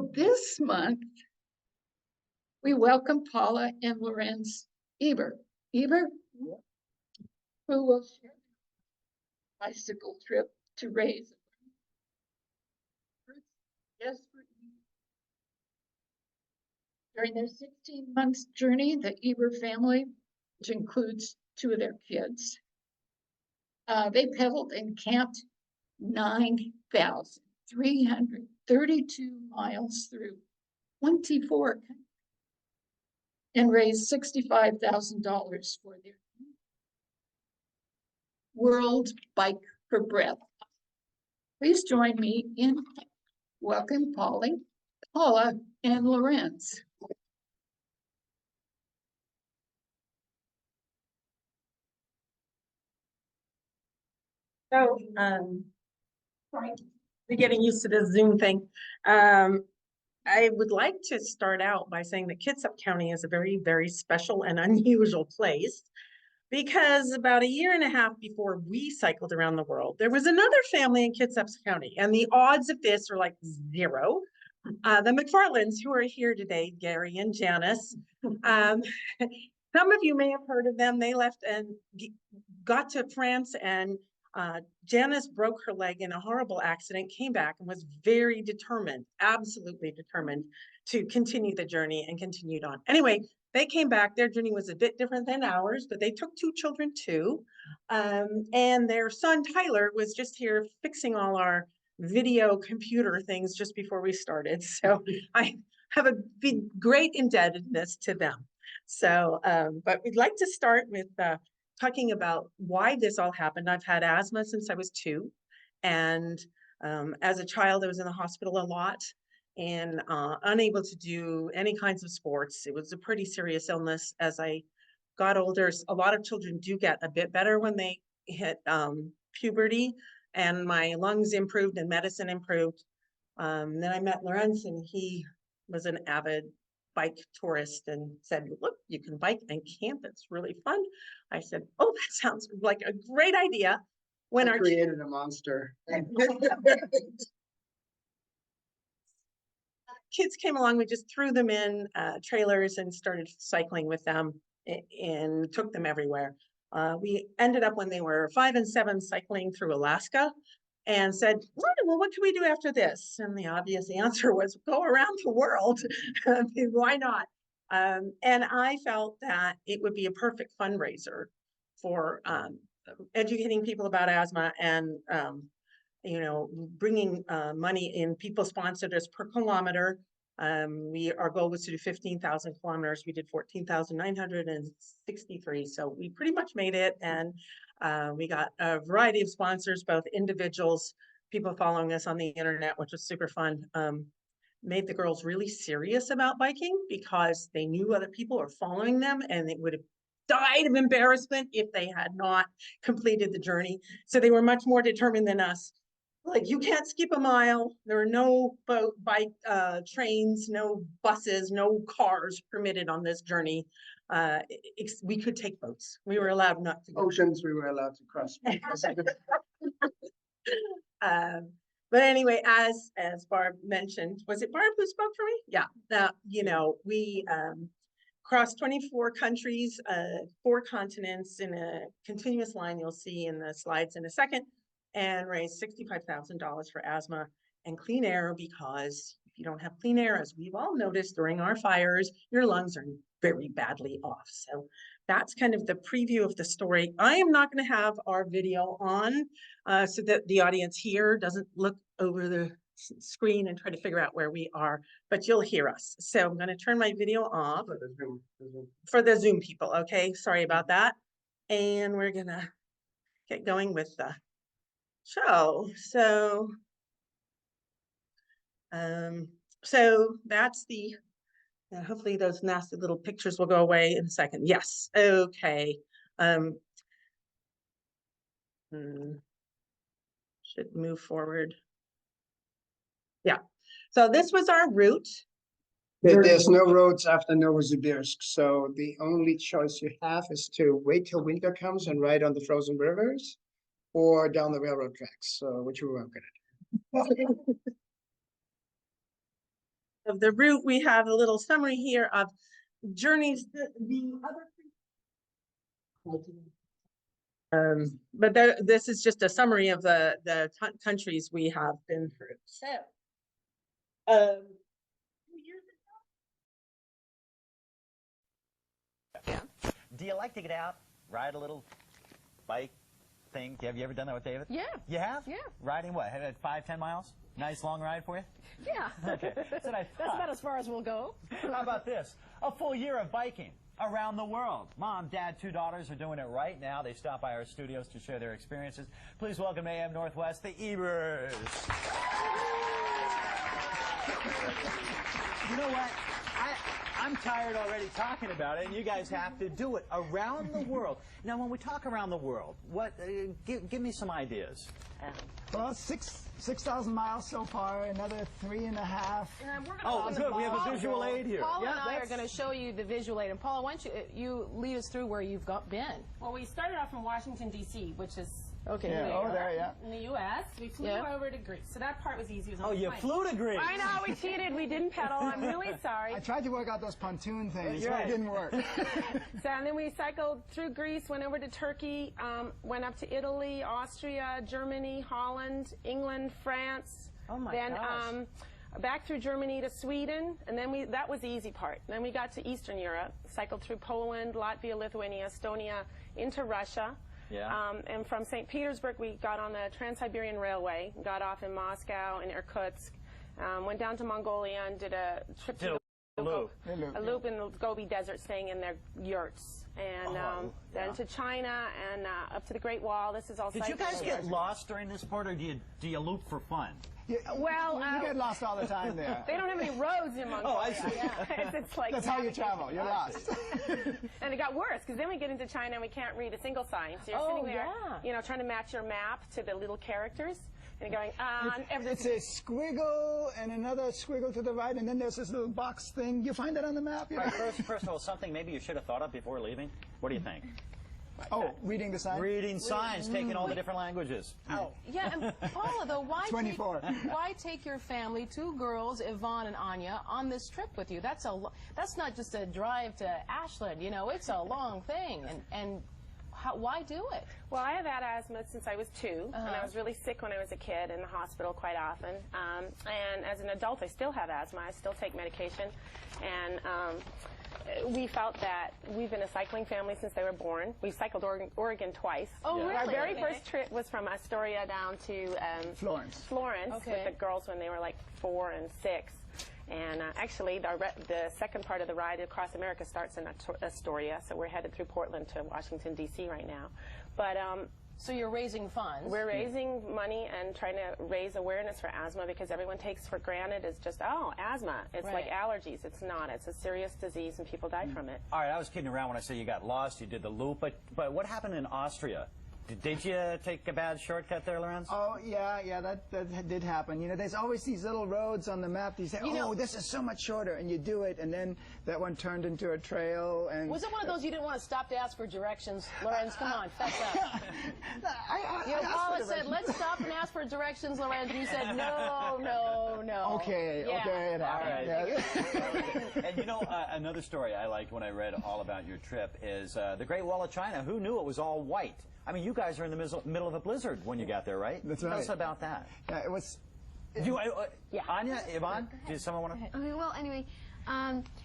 So this month, we welcome Paula and Lorenz Eber. Eber, who will share a bicycle trip to raise desperate need. During their 16 months journey, the Eber family, which includes two of their kids, they pedaled and camped 9,332 miles through 24 countries and raised $65,000 for their World Bike for Breath. Please join me in welcoming Paula, and Lorenz. So, we're getting used to this Zoom thing. I would like to start out by saying that Kitsap County is a very, very special and unusual place because about a year and a half before we cycled around the world, there was another family in Kitsap County, and the odds of this are like zero. The McFarlands, who are here today, Gary and Janice. Some of you may have heard of them. They left and got to France, and Janice broke her leg in a horrible accident, came back and was very determined, absolutely determined to continue the journey and continued on. Anyway, they came back. Their journey was a bit different than ours, but they took two children too. And their son, Tyler, was just here fixing all our video computer things just before we started. So I have a great indebtedness to them. So, but we'd like to start with talking about why this all happened. I've had asthma since I was 2. And as a child, I was in the hospital a lot and unable to do any kinds of sports. It was a pretty serious illness. As I got older, a lot of children do get a bit better when they hit puberty, and my lungs improved and medicine improved. Then I met Lorenz, and he was an avid bike tourist and said, look, you can bike and camp. It's really fun. I said, oh, that sounds like a great idea. When I created a monster. Kids came along, we just threw them in trailers and started cycling with them and took them everywhere. We ended up when they were 5 and 7 cycling through Alaska and said, well, what can we do after this? And the obvious answer was go around the world. Why not? And I felt that it would be a perfect fundraiser for educating people about asthma and bringing money in. People sponsored us per kilometer. Our goal was to do 15,000 kilometers. We did 14,963. So we pretty much made it. And we got a variety of sponsors, both individuals, people following us on the internet, which was super fun. Made the girls really serious about biking because they knew other people were following them, and they would have died of embarrassment if they had not completed the journey. So they were much more determined than us. Like, you can't skip a mile. There are no bike trains, no buses, no cars permitted on this journey. We could take boats. We were allowed not to go. Oceans we were allowed to cross. But anyway, as Barb mentioned, was it Barb who spoke for me? Yeah. We crossed 24 countries, 4 continents in a continuous line you'll see in the slides in a second, and raised $65,000 for asthma and clean air, because if you don't have clean air, as we've all noticed during our fires, your lungs are very badly off. So that's kind of the preview of the story. I am not going to have our video on so that the audience here doesn't look over the screen and try to figure out where we are, but you'll hear us. So I'm going to turn my video off for the Zoom people. Okay, sorry about that. And we're going to get going with the show. So that's the, hopefully those nasty little pictures will go away in a second. Yes, okay. Should move forward. Yeah, so this was our route. There's no roads after Novosibirsk, so the only choice you have is to wait till winter comes and ride on the frozen rivers, or down the railroad tracks, which we weren't going to do. of the route, we have a little summary here of journeys. But this is just a summary of the countries we have been through. So, 2 years ago. Do you like to get out, ride a little bike thing? Have you ever done that with David? Yeah. You have? Yeah. Riding what? 5-10 miles? Nice long ride for you? Yeah. Okay. That's what I thought. That's about as far as we'll go. How about this? A full year of biking around the world. Mom, Dad, 2 daughters are doing it right now. They stopped by our studios to share their experiences. Please welcome AM Northwest, the Ebers. You know what? I'm tired already talking about it, and you guys have to do it around the world. Now, when we talk around the world, what? Give me some ideas. Well, 6,000 miles so far, another 3.5. Oh, good. We have a visual aid here. Paula and I are going to show you the visual aid. And Paula, why don't you lead us through where you've been? Well, we started off in Washington, D.C., which is Okay. Yeah, over there, yeah. in the U.S. We flew over to Greece, so that part was easy. It was on Oh, the you plane. flew to Greece. I know, we cheated. We didn't pedal. I'm really sorry. I tried to work out those pontoon things, You're but right. it didn't work. So, and then we cycled through Greece, went over to Turkey, went up to Italy, Austria, Germany, Holland, England, France. Oh my then, gosh. Back through Germany to Sweden, and then that was the easy part. Then we got to Eastern Europe, cycled through Poland, Latvia, Lithuania, Estonia, into Russia. Yeah. And from St. Petersburg, we got on the Trans-Siberian Railway, got off in Moscow and Irkutsk, went down to Mongolia and did a trip to a loop. a loop in the Gobi Desert, staying in their yurts. And then to China and up to the Great Wall. This is all Did you sightseeing. guys get lost during this sport, or do you loop for fun? Well, you get lost all the time there. They don't have any roads in Mongolia. Oh, I see. It's like That's how you travel. You're lost. And it got worse, because then we get into China and we can't read a single sign. So you're sitting there, you know, trying to match your map to the little characters. And you're going, It's a squiggle and another squiggle to the right, and then there's this little box thing. You find that on the map? You know? Right, first of all, something maybe you should have thought of before leaving. What do you think? Oh, reading the sign? Reading signs, taking all the different languages. Oh, yeah. And Paula, though, why 24. Why take your family, 2 girls, Yvonne and Anya, on this trip with you? That's not just a drive to Ashland. You know, it's a long thing. And why do it? Well, I have had asthma since I was 2, and I was really sick when I was a kid, in the hospital quite often. And as an adult, I still have asthma. I still take medication. And we felt that we've been a cycling family since they were born. We've cycled Oregon twice. Oh, really? Our very first trip was from Astoria down to Florence. with the girls when they were like 4 and 6. And actually, the second part of the ride across America starts in Astoria, so we're headed through Portland to Washington, D.C. right now. But So you're raising funds. we're raising money and trying to raise awareness for asthma, because everyone takes for granted it's just, oh, asthma. It's like allergies. It's not. It's a serious disease, and people die from it. All right, I was kidding around when I said you got lost, you did the loop, but what happened in Austria? Did you take a bad shortcut there, Lorenz? Oh, yeah, that did happen. You know, there's always these little roads on the map. You say, oh, this is so much shorter, and you do it, and then that one turned into a trail. And Was it one of those you didn't want to stop to ask for directions? Lorenz, come on, fess up. I You know, asked Paula for said, directions. let's stop and ask for directions, Lorenz. You said, no. Okay, Yeah. okay, it happened. Yeah. And you know, another story I liked when I read all about your trip is the Great Wall of China. Who knew it was all white? I mean, you guys are in the middle of a blizzard when you got there, right? That's Tell right. us about that. Yeah, it was. Anya, Yvonne, did someone want to? Okay, well, anyway,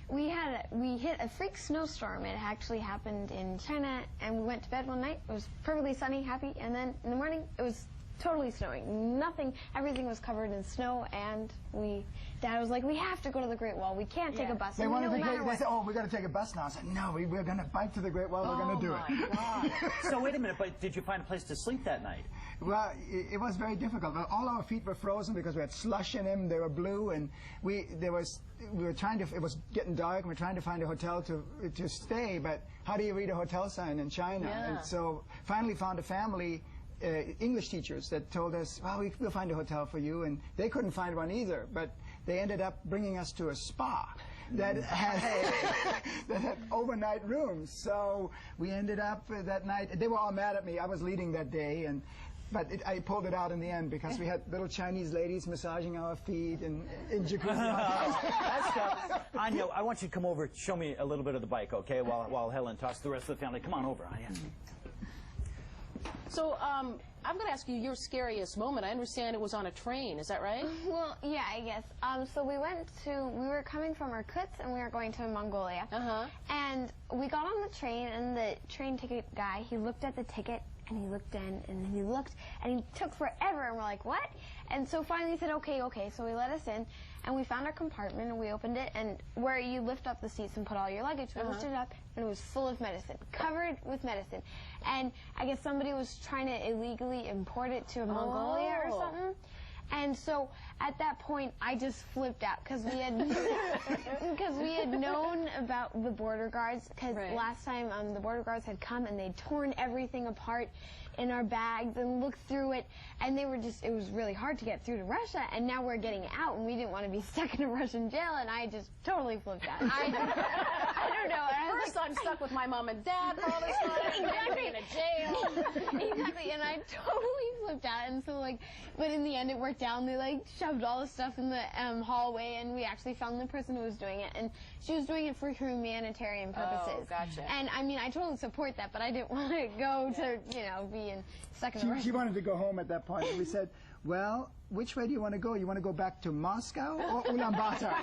we hit a freak snowstorm. It actually happened in China, and we went to bed one night. It was perfectly sunny, happy, and then in the morning it was totally snowing. Nothing, everything was covered in snow, and Dad was like, we have to go to the Great Wall. We can't take a bus. They and wanted no to matter they what. said, oh, we got to take a bus now. I said, no, we're going to bike to the Great Wall. We're going to do it. God. So wait a minute, but did you find a place to sleep that night? Well, it was very difficult. Well, all our feet were frozen because we had slush in them. They were blue, and we were trying to. It was getting dark, and we were trying to find a hotel to stay. But how do you read a hotel sign in China? Yeah. And so finally found a family. English teachers that told us, well, we'll find a hotel for you, and they couldn't find one either, but they ended up bringing us to a spa that had overnight rooms. So we ended up that night, they were all mad at me. I was leading that day, and But I pulled it out in the end because we had little Chinese ladies massaging our feet and in jacuzzi. That's tough. Anya, I want you to come over, show me a little bit of the bike, okay? While Helen talks to the rest of the family. Come on over, Anya. So, I'm going to ask you your scariest moment. I understand it was on a train. Is that right? Well, yeah, I guess. So we were coming from Irkutsk and we were going to Mongolia. And we got on the train and the train ticket guy, he looked at the ticket and he looked in and he looked and he took forever and we're like, what? And so finally he said, okay. So he let us in and we found our compartment and we opened it and where you lift up the seats and put all your luggage, we lifted it up and it was full of medicine, covered with medicine. And I guess somebody was trying to illegally import it to Mongolia or something. And so at that point, I just flipped out because we had known about the border guards because last time the border guards had come and they'd torn everything apart in our bags and looked through it, and they were just, it was really hard to get through to Russia, and now we're getting out and we didn't want to be stuck in a Russian jail, and I just totally flipped out. I don't know. First, I'm stuck with my mom and dad for all this time. Exactly. In a jail. Exactly, and I totally flipped out, and so like, but in the end it worked out, and they like shoved all the stuff in the hallway, and we actually found the person who was doing it, and she was doing it for humanitarian purposes. Oh, gotcha. And I mean, I totally support that, but I didn't want to go to, you know, be stuck in a She wanted to go home at that point, and we said, well, which way do you want to go? You want to go back to Moscow or Ulaanbaatar?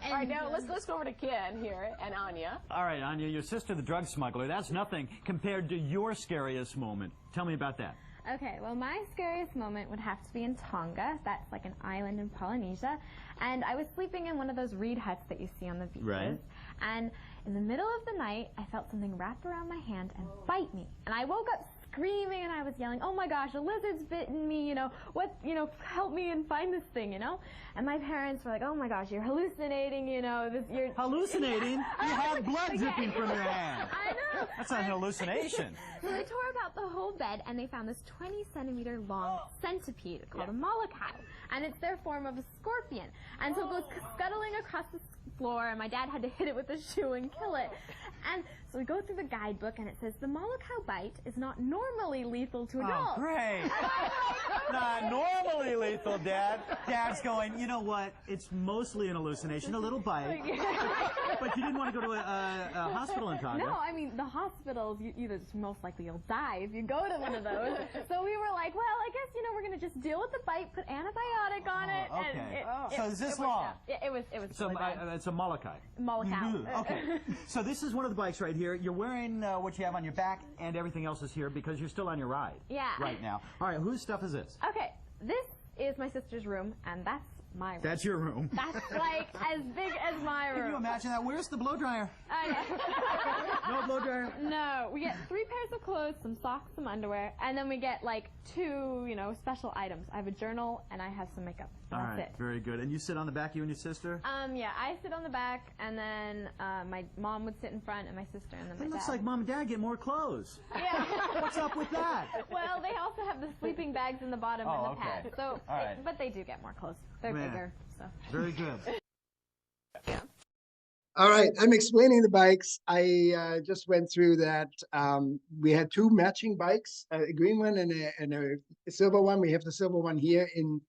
All right, now let's go over to Ken here and Anya. All right, Anya, your sister, the drug smuggler, that's nothing compared to your scariest moment. Tell me about that. Okay, well, my scariest moment would have to be in Tonga. That's like an island in Polynesia. And I was sleeping in one of those reed huts that you see on the beaches. Right. And in the middle of the night, I felt something wrap around my hand and bite me. And I woke up screaming and I was yelling, oh my gosh, a lizard's bitten me, you know, what, you know, help me and find this thing, you know? And my parents were like, oh my gosh, you're hallucinating, you know, you're... Hallucinating? You have blood dripping from your hand. I know. That's not an hallucination. So they tore about the whole bed and they found this 20-centimeter long centipede called a mollucow. And it's their form of a scorpion. And so it goes scuttling across the floor and my dad had to hit it with a shoe and kill it. And so we go through the guidebook and it says the mollucow bite is not normally lethal to adults. Oh, great. Not normally lethal, Dad. Dad's going, you know what? It's mostly an hallucination, a little bite. But you didn't want to go to a hospital in Tonga. No, I mean, the hospitals, either most likely you'll die if you go to one of those. So we were like, well, I guess, you know, we're going to just deal with the bite, put antibiotic on it. Okay. And So is this long? It was So really bad. it's a mollucow. Mollucow. Okay. So this is one of the bikes right here. You're wearing what you have on your back, and everything else is here because you're still on your ride. Yeah. Right now. All right. Whose stuff is this? Okay, this is my sister's room, and that's my room. That's your room. That's like as big as my room. Can you imagine that? Where's the blow dryer? No blow dryer? No, we get 3 pairs of clothes, some socks, some underwear, and then we get like 2, you know, special items. I have a journal and I have some makeup. All That's right, it. very good. And you sit on the back, you and your sister? Yeah, I sit on the back, and then my mom would sit in front, and my sister, and then my It dad. looks like Mom and Dad get more clothes. Yeah. What's up with that? Well, they also have the sleeping bags in the bottom and the okay. pads. So, All right. but they do get more clothes. They're Man. bigger. So. Very good. All right, I'm explaining the bikes. I just went through that. We had 2 matching bikes, a green one and a silver one. We have the silver one here in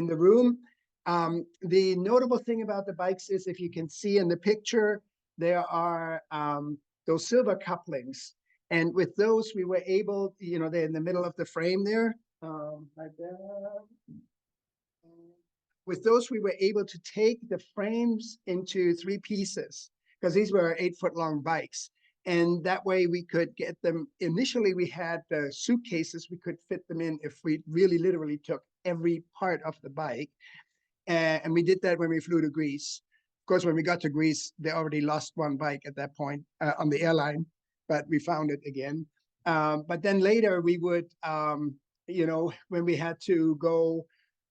the room. The notable thing about the bikes is, if you can see in the picture, there are those silver couplings. And with those, we were able, you know, they're in the middle of the frame there, like that. With those, we were able to take the frames into 3 pieces because these were 8-foot-long bikes. And that way we could get them. Initially, we had the suitcases we could fit them in if we really literally took every part of the bike. And we did that when we flew to Greece. Of course, when we got to Greece, they already lost 1 bike at that point on the airline, but we found it again. But then later we would, you know, when we had to go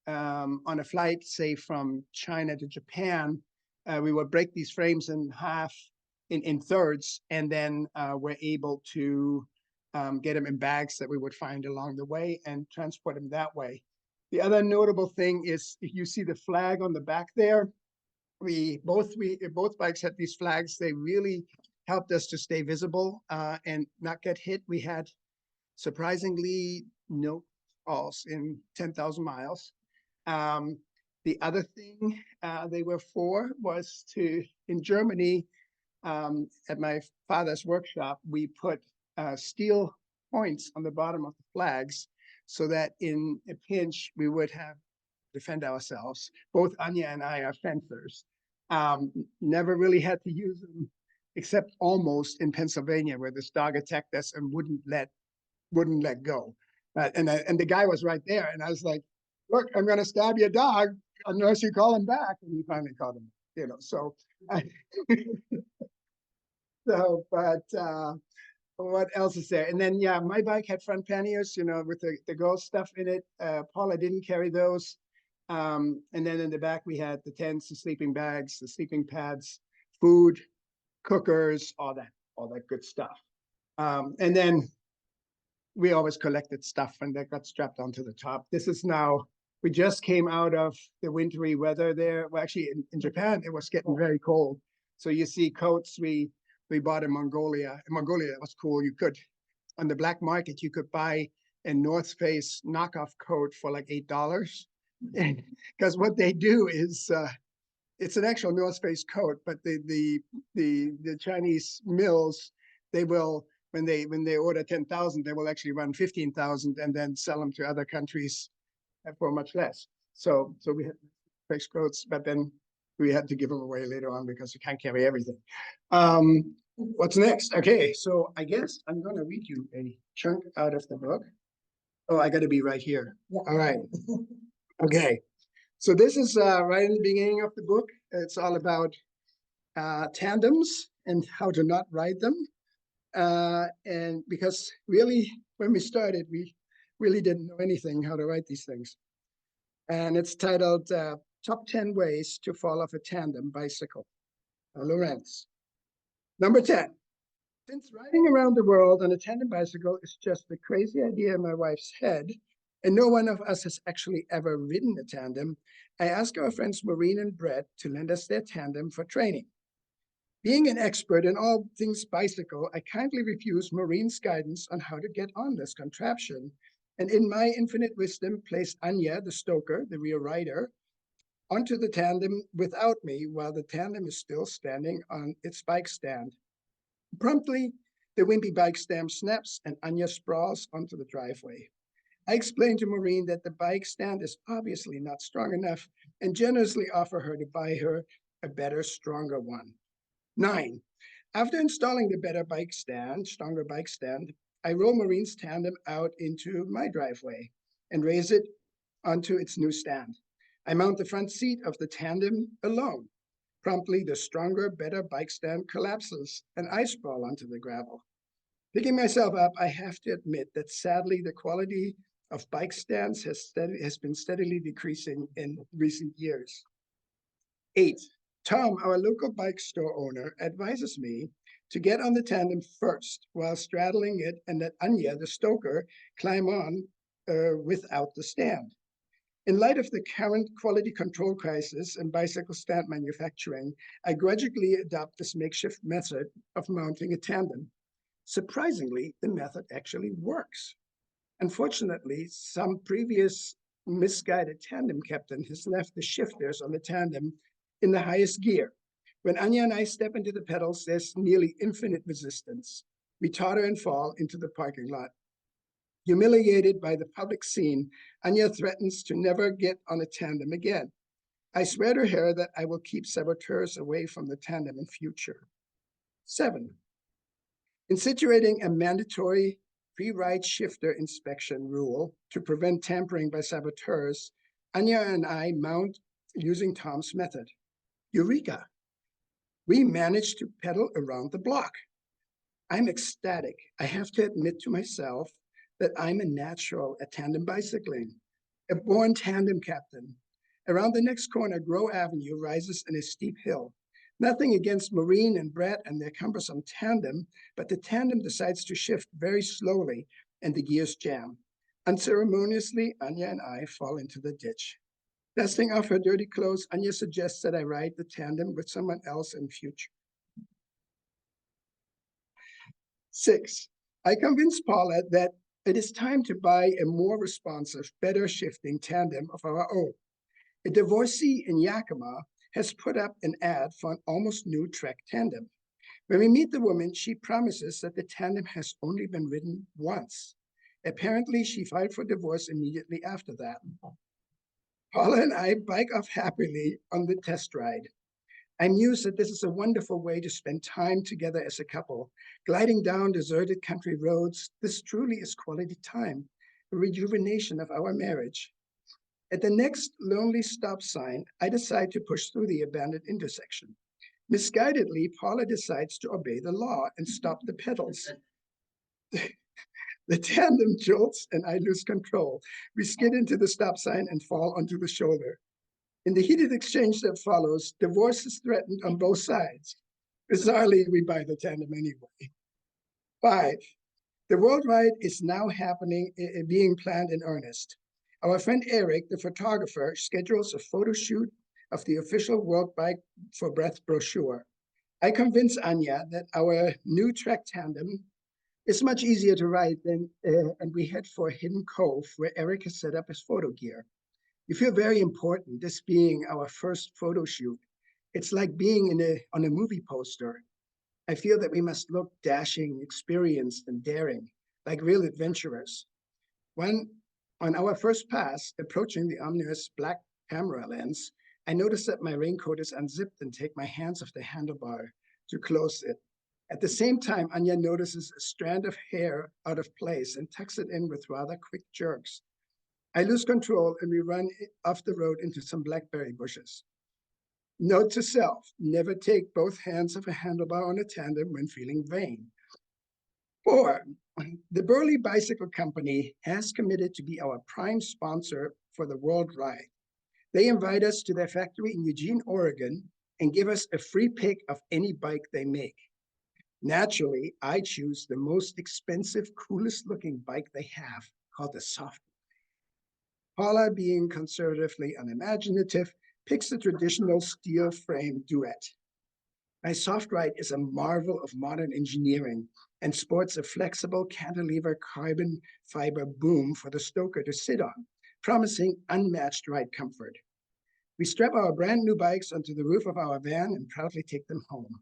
on a flight, say from China to Japan, we would break these frames in half, in thirds, and then we're able to get them in bags that we would find along the way and transport them that way. The other notable thing is, if you see the flag on the back there, both bikes had these flags. They really helped us to stay visible and not get hit. We had surprisingly no calls in 10,000 miles. The other thing they were for was in Germany, at my father's workshop, we put steel points on the bottom of the flags so that in a pinch we would have defend ourselves. Both Anya and I are fencers. Never really had to use them, except almost in Pennsylvania, where this dog attacked us and wouldn't let go. And the guy was right there, and I was like, "Look, I'm going to stab your dog unless you call him back." And he finally called him. So what else is there? And then, yeah, my bike had front panniers, with the girl stuff in it. Paula didn't carry those. And then in the back, we had the tents, the sleeping bags, the sleeping pads, food, cookers, all that good stuff. And then we always collected stuff, and that got strapped onto the top. This is now, we just came out of the wintry weather there. Well, actually, in Japan, it was getting very cold. So you see coats we bought in Mongolia. In Mongolia, that was cool. You could, on the black market, you could buy a North Face knockoff coat for like $8. Because what they do is, it's an actual North Face coat, but the Chinese mills, they will, when they order 10,000, they will actually run 15,000 and then sell them to other countries for much less. So we had face coats, but then we had to give them away later on because you can't carry everything. What's next? Okay, so I guess I'm going to read you a chunk out of the book. Oh, I got to be right here. All right. Okay. So this is right in the beginning of the book. It's all about tandems and how to not ride them. And because really, when we started, we really didn't know anything how to ride these things. And it's titled Top 10 Ways to Fall Off a Tandem Bicycle, Lorenz. Number 10. Since riding around the world on a tandem bicycle is just a crazy idea in my wife's head, and no one of us has actually ever ridden a tandem, I asked our friends Maureen and Brett to lend us their tandem for training. Being an expert in all things bicycle, I kindly refused Maureen's guidance on how to get on this contraption, and in my infinite wisdom placed Anya, the stoker, the rear rider, onto the tandem without me while the tandem is still standing on its bike stand. Promptly, the wimpy bike stand snaps and Anya sprawls onto the driveway. I explained to Maureen that the bike stand is obviously not strong enough and generously offer her to buy her a better, stronger one. 9. After installing the better bike stand, stronger bike stand, I roll Maureen's tandem out into my driveway and raise it onto its new stand. I mount the front seat of the tandem alone. Promptly, the stronger, better bike stand collapses and I sprawl onto the gravel. Picking myself up, I have to admit that sadly, the quality of bike stands has been steadily decreasing in recent years. 8. Tom, our local bike store owner, advises me to get on the tandem first while straddling it and let Anya, the stoker, climb on without the stand. In light of the current quality control crisis in bicycle stand manufacturing, I grudgingly adopt this makeshift method of mounting a tandem. Surprisingly, the method actually works. Unfortunately, some previous misguided tandem captain has left the shifters on the tandem in the highest gear. When Anya and I step into the pedals, there's nearly infinite resistance. We totter and fall into the parking lot. Humiliated by the public scene, Anya threatens to never get on a tandem again. I swear to her that I will keep saboteurs away from the tandem in future. 7. Instituting a mandatory pre-ride shifter inspection rule to prevent tampering by saboteurs, Anya and I mount using Tom's method. Eureka! We managed to pedal around the block. I'm ecstatic. I have to admit to myself that I'm a natural at tandem bicycling, a born tandem captain. Around the next corner, Grove Avenue rises in a steep hill. Nothing against Maureen and Brett and their cumbersome tandem, but the tandem decides to shift very slowly and the gears jam. Unceremoniously, Anya and I fall into the ditch. Dusting off her dirty clothes, Anya suggests that I ride the tandem with someone else in future. 6. I convinced Paula that It is time to buy a more responsive, better shifting tandem of our own. A divorcee in Yakima has put up an ad for an almost new Trek tandem. When we meet the woman, she promises that the tandem has only been ridden once. Apparently, she filed for divorce immediately after that. Paula and I bike off happily on the test ride. I muse that this is a wonderful way to spend time together as a couple. Gliding down deserted country roads, this truly is quality time, a rejuvenation of our marriage. At the next lonely stop sign, I decide to push through the abandoned intersection. Misguidedly, Paula decides to obey the law and stop the pedals. The tandem jolts and I lose control. We skid into the stop sign and fall onto the shoulder. In the heated exchange that follows, divorce is threatened on both sides. Bizarrely, we buy the tandem anyway. 5. The world ride is now happening, being planned in earnest. Our friend Eric, the photographer, schedules a photo shoot of the official World Bike for Breath brochure. I convince Anya that our new Trek tandem is much easier to ride than, and we head for a hidden cove where Eric has set up his photo gear. We feel very important, this being our first photo shoot. It's like being on a movie poster. I feel that we must look dashing, experienced, and daring, like real adventurers. On our first pass, approaching the ominous black camera lens, I notice that my raincoat is unzipped and take my hands off the handlebar to close it. At the same time, Anya notices a strand of hair out of place and tucks it in with rather quick jerks. I lose control and we run off the road into some blackberry bushes. Note to self, never take both hands of a handlebar on a tandem when feeling vain. 4. The Burley Bicycle Company has committed to be our prime sponsor for the World Ride. They invite us to their factory in Eugene, Oregon, and give us a free pick of any bike they make. Naturally, I choose the most expensive, coolest looking bike they have, called the Soft. Paula, being conservatively unimaginative, picks the traditional steel frame Duet. My Soft Ride is a marvel of modern engineering and sports a flexible cantilever carbon fiber boom for the stoker to sit on, promising unmatched ride comfort. We strap our brand new bikes onto the roof of our van and proudly take them home.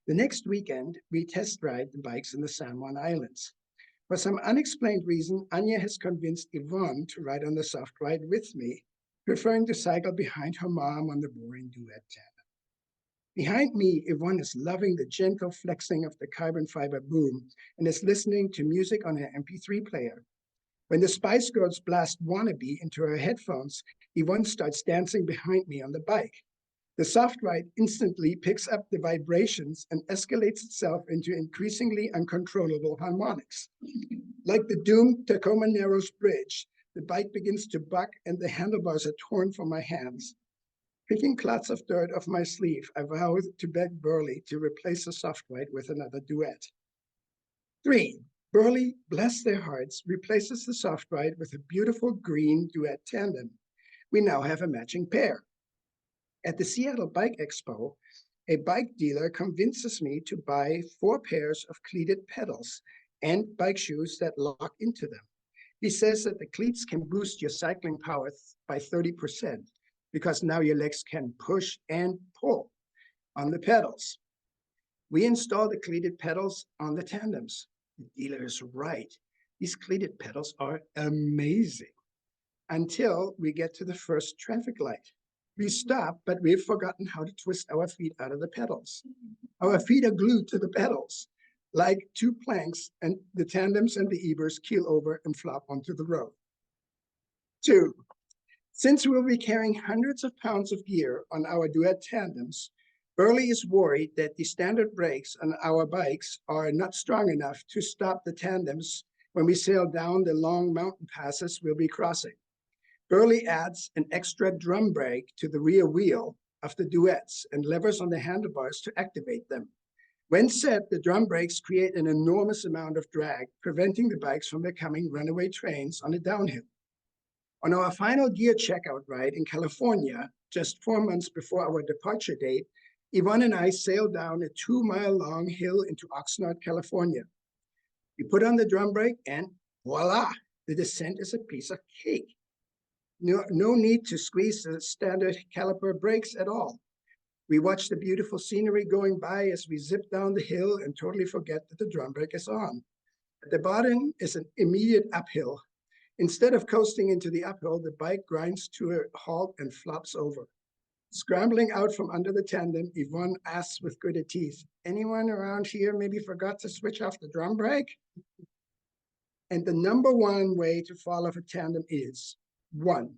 The next weekend, we test ride the bikes in the San Juan Islands. For some unexplained reason, Anya has convinced Yvonne to ride on the Soft Ride with me, preferring to cycle behind her mom on the boring Duet tandem. Behind me, Yvonne is loving the gentle flexing of the carbon fiber boom and is listening to music on her MP3 player. When the Spice Girls blast Wannabe into her headphones, Yvonne starts dancing behind me on the bike. The Soft Ride instantly picks up the vibrations and escalates itself into increasingly uncontrollable harmonics. Like the doomed Tacoma Narrows Bridge, the bike begins to buck and the handlebars are torn from my hands. Picking clots of dirt off my sleeve, I vow to beg Burley to replace the Soft Ride with another Duet. 3. Burley, bless their hearts, replaces the Soft Ride with a beautiful green Duet tandem. We now have a matching pair. At the Seattle Bike Expo, a bike dealer convinces me to buy 4 pairs of cleated pedals and bike shoes that lock into them. He says that the cleats can boost your cycling power by 30% because now your legs can push and pull on the pedals. We install the cleated pedals on the tandems. The dealer is right. These cleated pedals are amazing until we get to the first traffic light. We stop, but we've forgotten how to twist our feet out of the pedals. Our feet are glued to the pedals like 2 planks, and the tandems and the Ebers keel over and flop onto the road. 2. Since we'll be carrying hundreds of pounds of gear on our Duet tandems, Burley is worried that the standard brakes on our bikes are not strong enough to stop the tandems when we sail down the long mountain passes we'll be crossing. Burley adds an extra drum brake to the rear wheel of the Duets and levers on the handlebars to activate them. When set, the drum brakes create an enormous amount of drag, preventing the bikes from becoming runaway trains on a downhill. On our final gear checkout ride in California, just 4 months before our departure date, Yvonne and I sailed down a 2-mile-long hill into Oxnard, California. We put on the drum brake and Voila, the descent is a piece of cake. No need to squeeze the standard caliper brakes at all. We watch the beautiful scenery going by as we zip down the hill and totally forget that the drum brake is on. At the bottom is an immediate uphill. Instead of coasting into the uphill, the bike grinds to a halt and flops over. Scrambling out from under the tandem, Yvonne asks with gritted teeth, anyone around here maybe forgot to switch off the drum brake? And the number one way to fall off a tandem is, 1,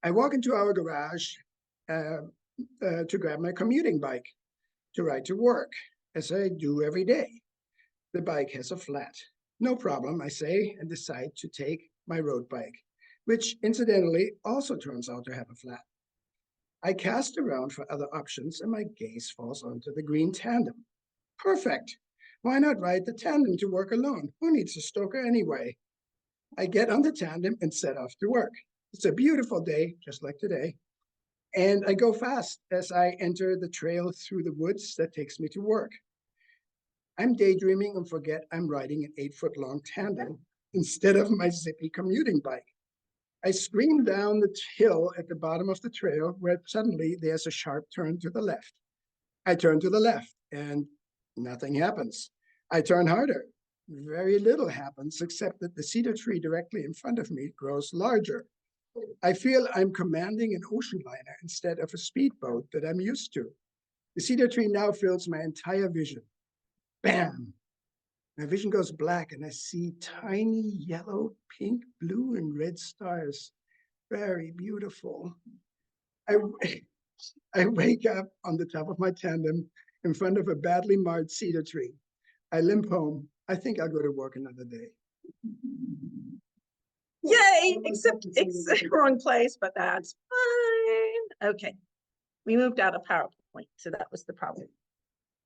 I walk into our garage to grab my commuting bike to ride to work, as I do every day. The bike has a flat. No problem, I say, and decide to take my road bike, which incidentally also turns out to have a flat. I cast around for other options and my gaze falls onto the green tandem. Perfect. Why not ride the tandem to work alone? Who needs a stoker anyway? I get on the tandem and set off to work. It's a beautiful day, just like today. And I go fast as I enter the trail through the woods that takes me to work. I'm daydreaming and forget I'm riding an 8-foot-long tandem instead of my zippy commuting bike. I scream down the hill at the bottom of the trail where suddenly there's a sharp turn to the left. I turn to the left and nothing happens. I turn harder. Very little happens except that the cedar tree directly in front of me grows larger. I feel I'm commanding an ocean liner instead of a speedboat that I'm used to. The cedar tree now fills my entire vision. Bam! My vision goes black and I see tiny yellow, pink, blue, and red stars. Very beautiful. I wake up on the top of my tandem in front of a badly marred cedar tree. I limp home. I think I'll go to work another day. Yay, except it's the wrong place, but that's fine. Okay, we moved out of PowerPoint, so that was the problem.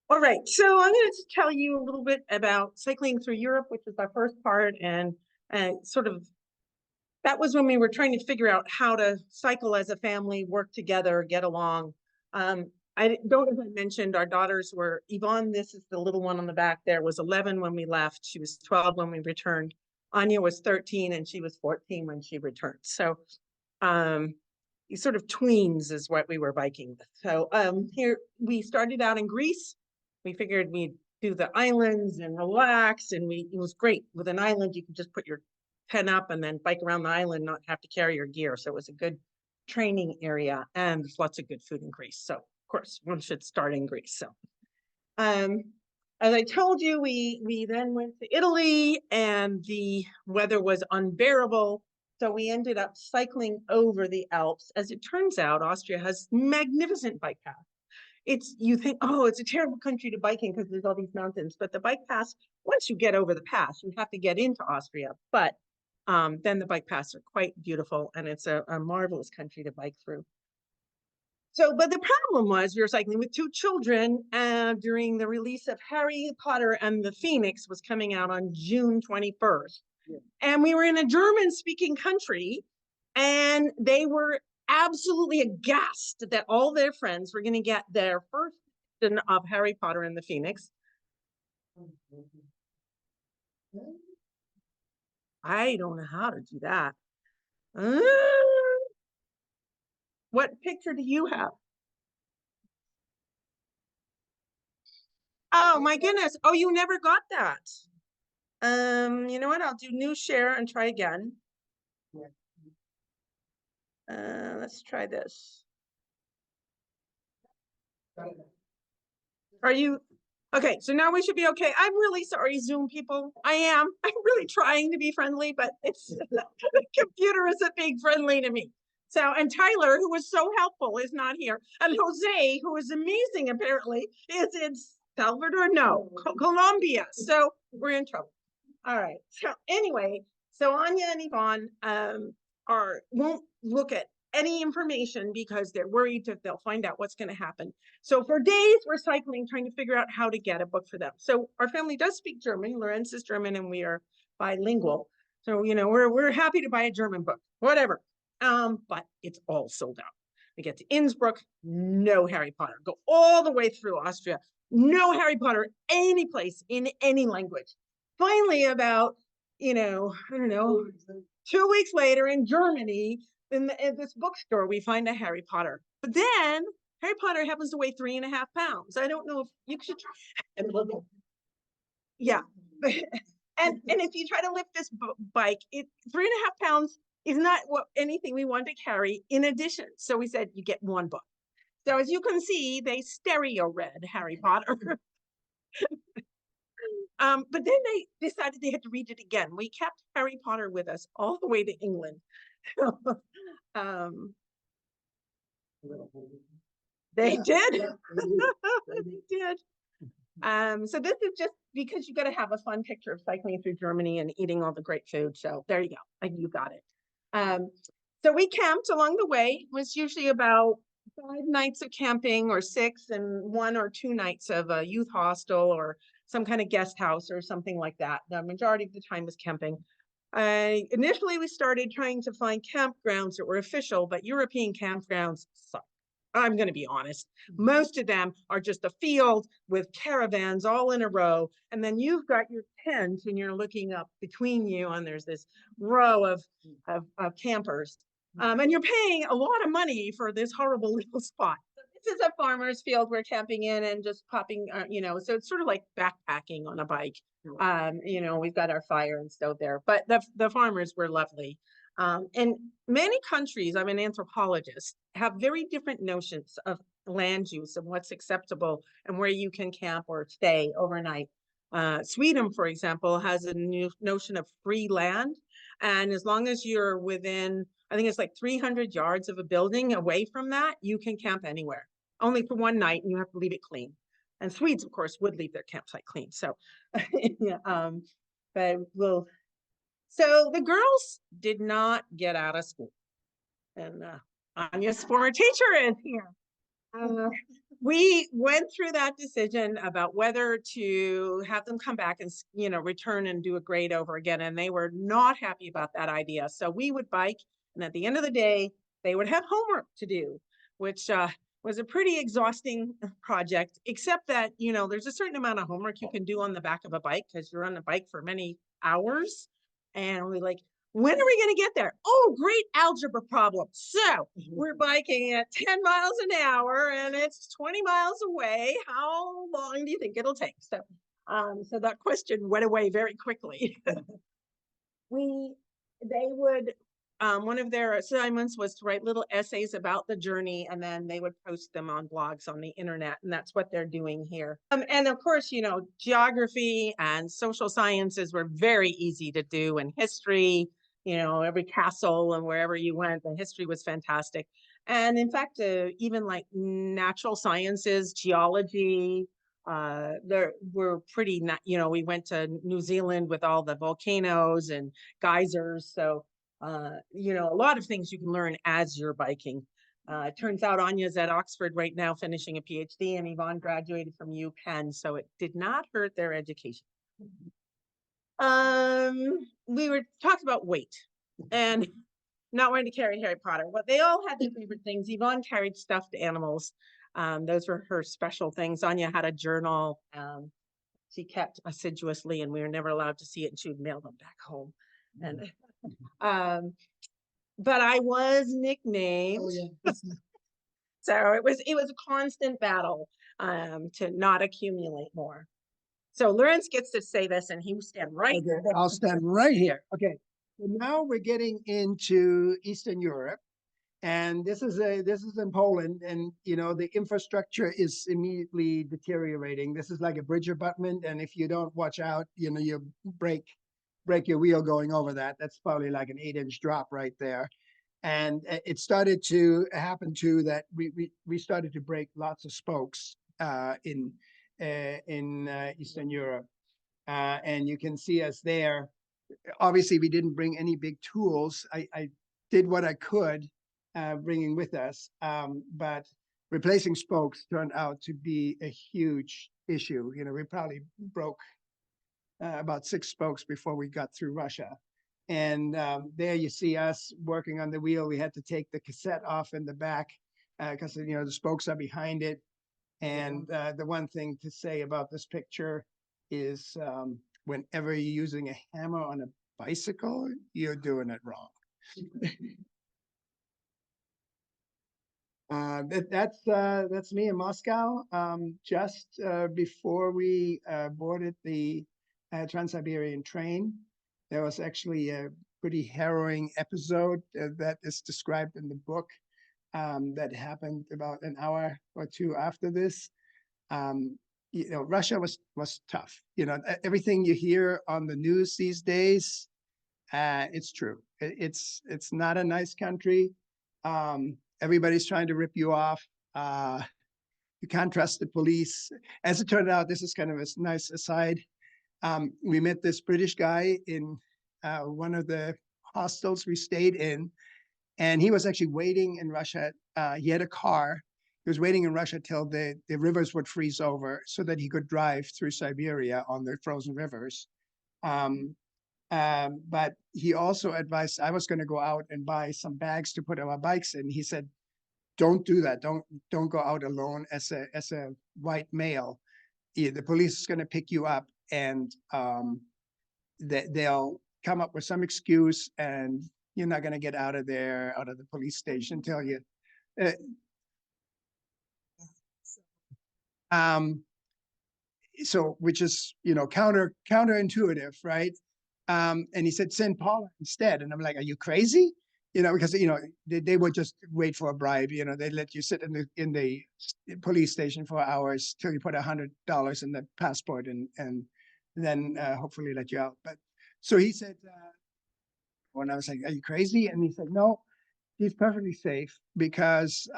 All right, so I'm going to tell you a little bit about cycling through Europe, which is our first part, and sort of that was when we were trying to figure out how to cycle as a family, work together, get along. I don't, as I mentioned, our daughters were, Yvonne, this is the little one on the back there, was 11 when we left. She was 12 when we returned. Anya was 13 and she was 14 when she returned. So sort of tweens is what we were biking with. So here we started out in Greece. We figured we'd do the islands and relax, and it was great. With an island, you could just put your tent up and then bike around the island, not have to carry your gear. So it was a good training area, and there's lots of good food in Greece. So of course, one should start in Greece. So as I told you, we then went to Italy and the weather was unbearable. So we ended up cycling over the Alps. As it turns out, Austria has magnificent bike paths. You think, oh, it's a terrible country to bike in because there's all these mountains. But the bike paths, once you get over the pass, you have to get into Austria. But then the bike paths are quite beautiful and it's a marvelous country to bike through. So, but the problem was we were cycling with 2 children during the release of Harry Potter and the Phoenix was coming out on June 21st. Yeah. And we were in a German-speaking country and they were absolutely aghast that all their friends were going to get their first edition of Harry Potter and the Phoenix. I don't know how to do that. What picture do you have? Oh my goodness. Oh, you never got that. You know what? I'll do new share and try again. Let's try this. Are you okay? So now we should be okay. I'm really sorry, Zoom people. I'm really trying to be friendly, but it's the computer isn't being friendly to me. So, and Tyler, who was so helpful, is not here. And Jose, who is amazing, apparently, is in Salvador, no, Colombia. So we're in trouble. All right. So anyway, so Anya and Yvonne won't look at any information because they're worried that they'll find out what's going to happen. So for days, we're cycling, trying to figure out how to get a book for them. So our family does speak German. Lorenz is German and we are bilingual. So, you know, we're happy to buy a German book, whatever. But it's all sold out. We get to Innsbruck, no Harry Potter. Go all the way through Austria, no Harry Potter any place in any language. Finally, about I don't know, 2 weeks later in Germany, in this bookstore, we find a Harry Potter. But then Harry Potter happens to weigh 3.5 pounds. I don't know if you should try. Yeah. And if you try to lift this bike, 3.5 pounds is not anything we want to carry in addition. So we said, you get one book. So as you can see, they stereo read Harry Potter. But then they decided they had to read it again. We kept Harry Potter with us all the way to England. They did. They did. So this is just because you got to have a fun picture of cycling through Germany and eating all the great food. So there you go. You got it. So we camped along the way. It was usually about 5 nights of camping or 6 and 1 or 2 nights of a youth hostel or some kind of guest house or something like that. The majority of the time was camping. Initially, we started trying to find campgrounds that were official, but European campgrounds suck. I'm going to be honest. Most of them are just a field with caravans all in a row. And then you've got your tent and you're looking up between you and there's this row of campers. And you're paying a lot of money for this horrible little spot. This is a farmer's field we're camping in and just popping, so it's sort of like backpacking on a bike. We've got our fire and stove there, but the farmers were lovely. And many countries, I'm an anthropologist, have very different notions of land use and what's acceptable and where you can camp or stay overnight. Sweden, for example, has a new notion of free land. And as long as you're within, I think it's like 300 yards of a building away from that, you can camp anywhere, only for one night, and you have to leave it clean. And Swedes, of course, would leave their campsite clean. So, but we'll. So the girls did not get out of school. And Anya's former teacher is here. We went through that decision about whether to have them come back and, return and do a grade over again. And they were not happy about that idea. So we would bike. And at the end of the day, they would have homework to do, which was a pretty exhausting project, except that, there's a certain amount of homework you can do on the back of a bike because you're on the bike for many hours. And we're like, when are we going to get there? Oh, great algebra problem. So we're biking at 10 miles an hour and it's 20 miles away. How long do you think it'll take? So, so that question went away very quickly. One of their assignments was to write little essays about the journey, and then they would post them on blogs on the internet, and that's what they're doing here. And of course, geography and social sciences were very easy to do, and history, every castle and wherever you went, the history was fantastic. And in fact, even like natural sciences, geology, there were pretty, we went to New Zealand with all the volcanoes and geysers. So, a lot of things you can learn as you're biking. It turns out Anya's at Oxford right now finishing a PhD, and Yvonne graduated from UPenn, so it did not hurt their education. We were talking about weight and not wanting to carry Harry Potter. Well, they all had their favorite things. Yvonne carried stuffed animals. Those were her special things. Anya had a journal she kept assiduously, and we were never allowed to see it, and she would mail them back home. And but I was nicknamed. Oh, yeah. So it was a constant battle to not accumulate more. So Lorenz gets to say this, and he will stand right there. I'll stand right here. Okay. So now we're getting into Eastern Europe, and this is in Poland, and the infrastructure is immediately deteriorating. This is like a bridge abutment, and if you don't watch out, you break your wheel going over that. That's probably like an 8-inch drop right there. And it started to happen too that we started to break lots of spokes in Eastern Europe. And you can see us there. Obviously, we didn't bring any big tools. I did what I could bringing with us, but replacing spokes turned out to be a huge issue. We probably broke about 6 spokes before we got through Russia. And there you see us working on the wheel. We had to take the cassette off in the back because the spokes are behind it. And the one thing to say about this picture is whenever you're using a hammer on a bicycle, you're doing it wrong. That's me in Moscow. Just before we boarded the Trans-Siberian train, there was actually a pretty harrowing episode that is described in the book that happened about an hour or two after this. Russia was tough. Everything you hear on the news these days, it's true. It's not a nice country. Everybody's trying to rip you off. You can't trust the police. As it turned out, this is kind of a nice aside. We met this British guy in one of the hostels we stayed in, and he was actually waiting in Russia. He had a car. He was waiting in Russia till the rivers would freeze over so that he could drive through Siberia on the frozen rivers. But he also advised, I was going to go out and buy some bags to put our bikes in. He said, don't do that. Don't go out alone as a white male. The police is going to pick you up, and they'll come up with some excuse, and you're not going to get out of there, out of the police station till you. So which is, counterintuitive, right? And he said, send Paula instead. And I'm like, are you crazy? Because, they would just wait for a bribe. They let you sit in the police station for hours till you put $100 in the passport and then hopefully let you out. But so he said, when I was like, are you crazy? And he said, no, she's perfectly safe because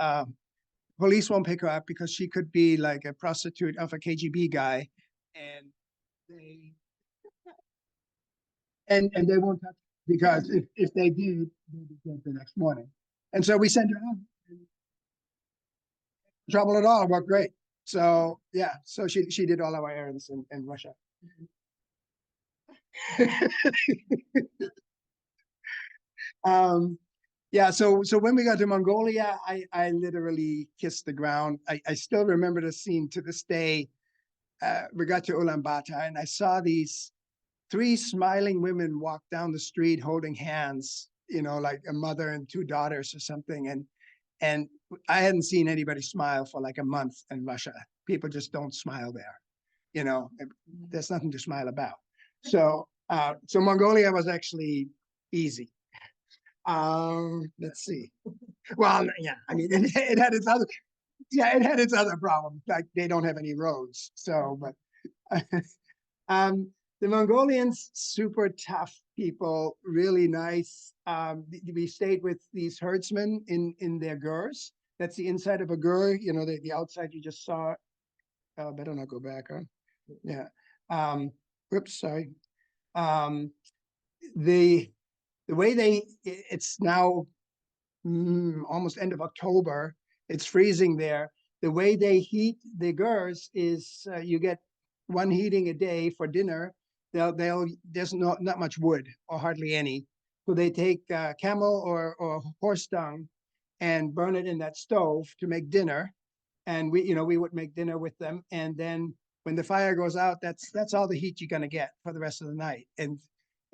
police won't pick her up because she could be like a prostitute of a KGB guy, and they won't touch her because if they did, they'd be dead the next morning. And so we sent her out. Trouble at all, worked great. So yeah, so she did all our errands in Russia. Yeah, so when we got to Mongolia, I literally kissed the ground. I still remember the scene to this day. We got to Ulaanbaatar, and I saw these 3 smiling women walk down the street holding hands, like a mother and 2 daughters or something. And I hadn't seen anybody smile for like a month in Russia. People just don't smile there. There's nothing to smile about. So Mongolia was actually easy. Let's see. Well, yeah, I mean, it had its other problems. Like they don't have any roads. So, but the Mongolians, super tough people, really nice. We stayed with these herdsmen in their gurs. That's the inside of a gur. The outside you just saw. Better not go back, huh? Yeah. Oops, sorry. The way it's now almost end of October, it's freezing there. The way they heat the gurs is you get 1 heating a day for dinner. There's not much wood or hardly any. So they take camel or horse dung and burn it in that stove to make dinner. And we would make dinner with them. And then when the fire goes out, that's all the heat you're going to get for the rest of the night. And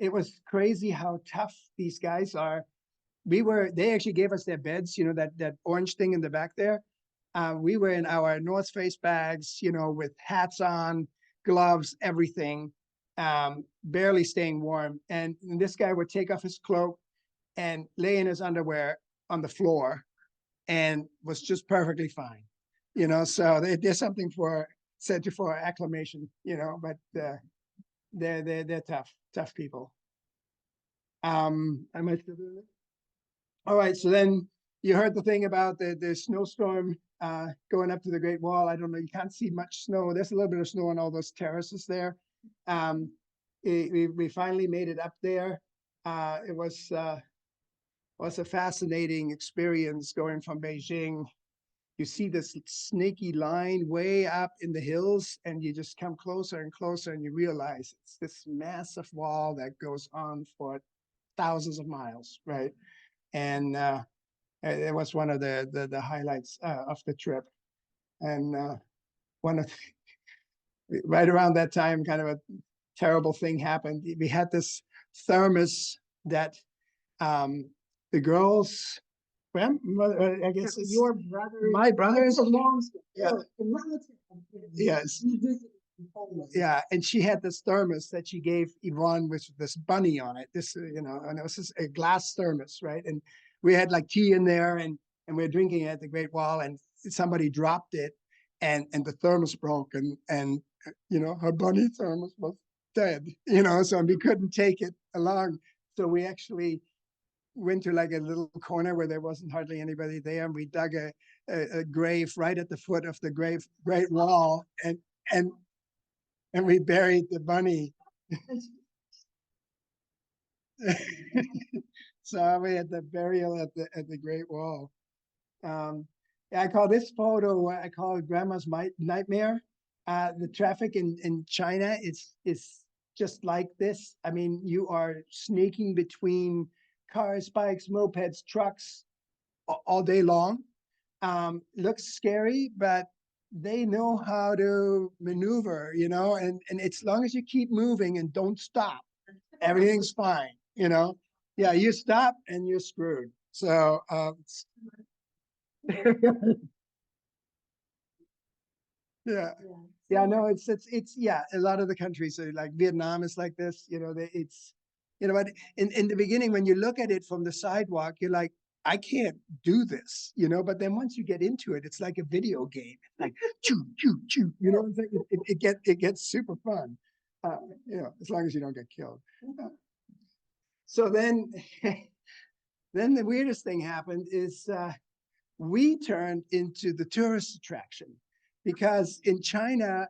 it was crazy how tough these guys are. They actually gave us their beds, that orange thing in the back there. We were in our North Face bags, with hats on, gloves, everything, barely staying warm. And this guy would take off his cloak and lay in his underwear on the floor and was just perfectly fine. So there's something for acclimation, but they're tough people. Am I still doing it? All right, so then you heard the thing about the snowstorm going up to the Great Wall. I don't know, you can't see much snow. There's a little bit of snow on all those terraces there. We finally made it up there. It was a fascinating experience going from Beijing. You see this snaky line way up in the hills, and you just come closer and closer, and you realize it's this massive wall that goes on for thousands of miles, right? And it was one of the highlights of the trip. And right around that time, kind of a terrible thing happened. We had this thermos that the girls, grandmother, I guess it's Your brother. my brothers. Yeah. A relative. Yes. You visited in Poland. Yeah, and she had this thermos that she gave Yvonne with this bunny on it. This, and it was just a glass thermos, right? And we had like tea in there, and we were drinking it at the Great Wall, and somebody dropped it, and the thermos broke, and her bunny thermos was dead, so we couldn't take it along. So we actually went to like a little corner where there wasn't hardly anybody there, and we dug a grave right at the foot of the Great Wall, and we buried the bunny. So we had the burial at the Great Wall. I call this photo, I call it Grandma's Nightmare. The traffic in China is just like this. I mean, you are sneaking between cars, bikes, mopeds, trucks all day long. Looks scary, but they know how to maneuver, and as long as you keep moving and don't stop, everything's fine, Yeah, you stop and you're screwed. So, yeah. Yeah, no, it's a lot of the countries are like Vietnam is like this, but in the beginning, when you look at it from the sidewalk, you're like, I can't do this, but then once you get into it, it's like a video game, like choo, choo, choo, it's like it gets super fun, as long as you don't get killed. So then, then the weirdest thing happened is we turned into the tourist attraction, because in China,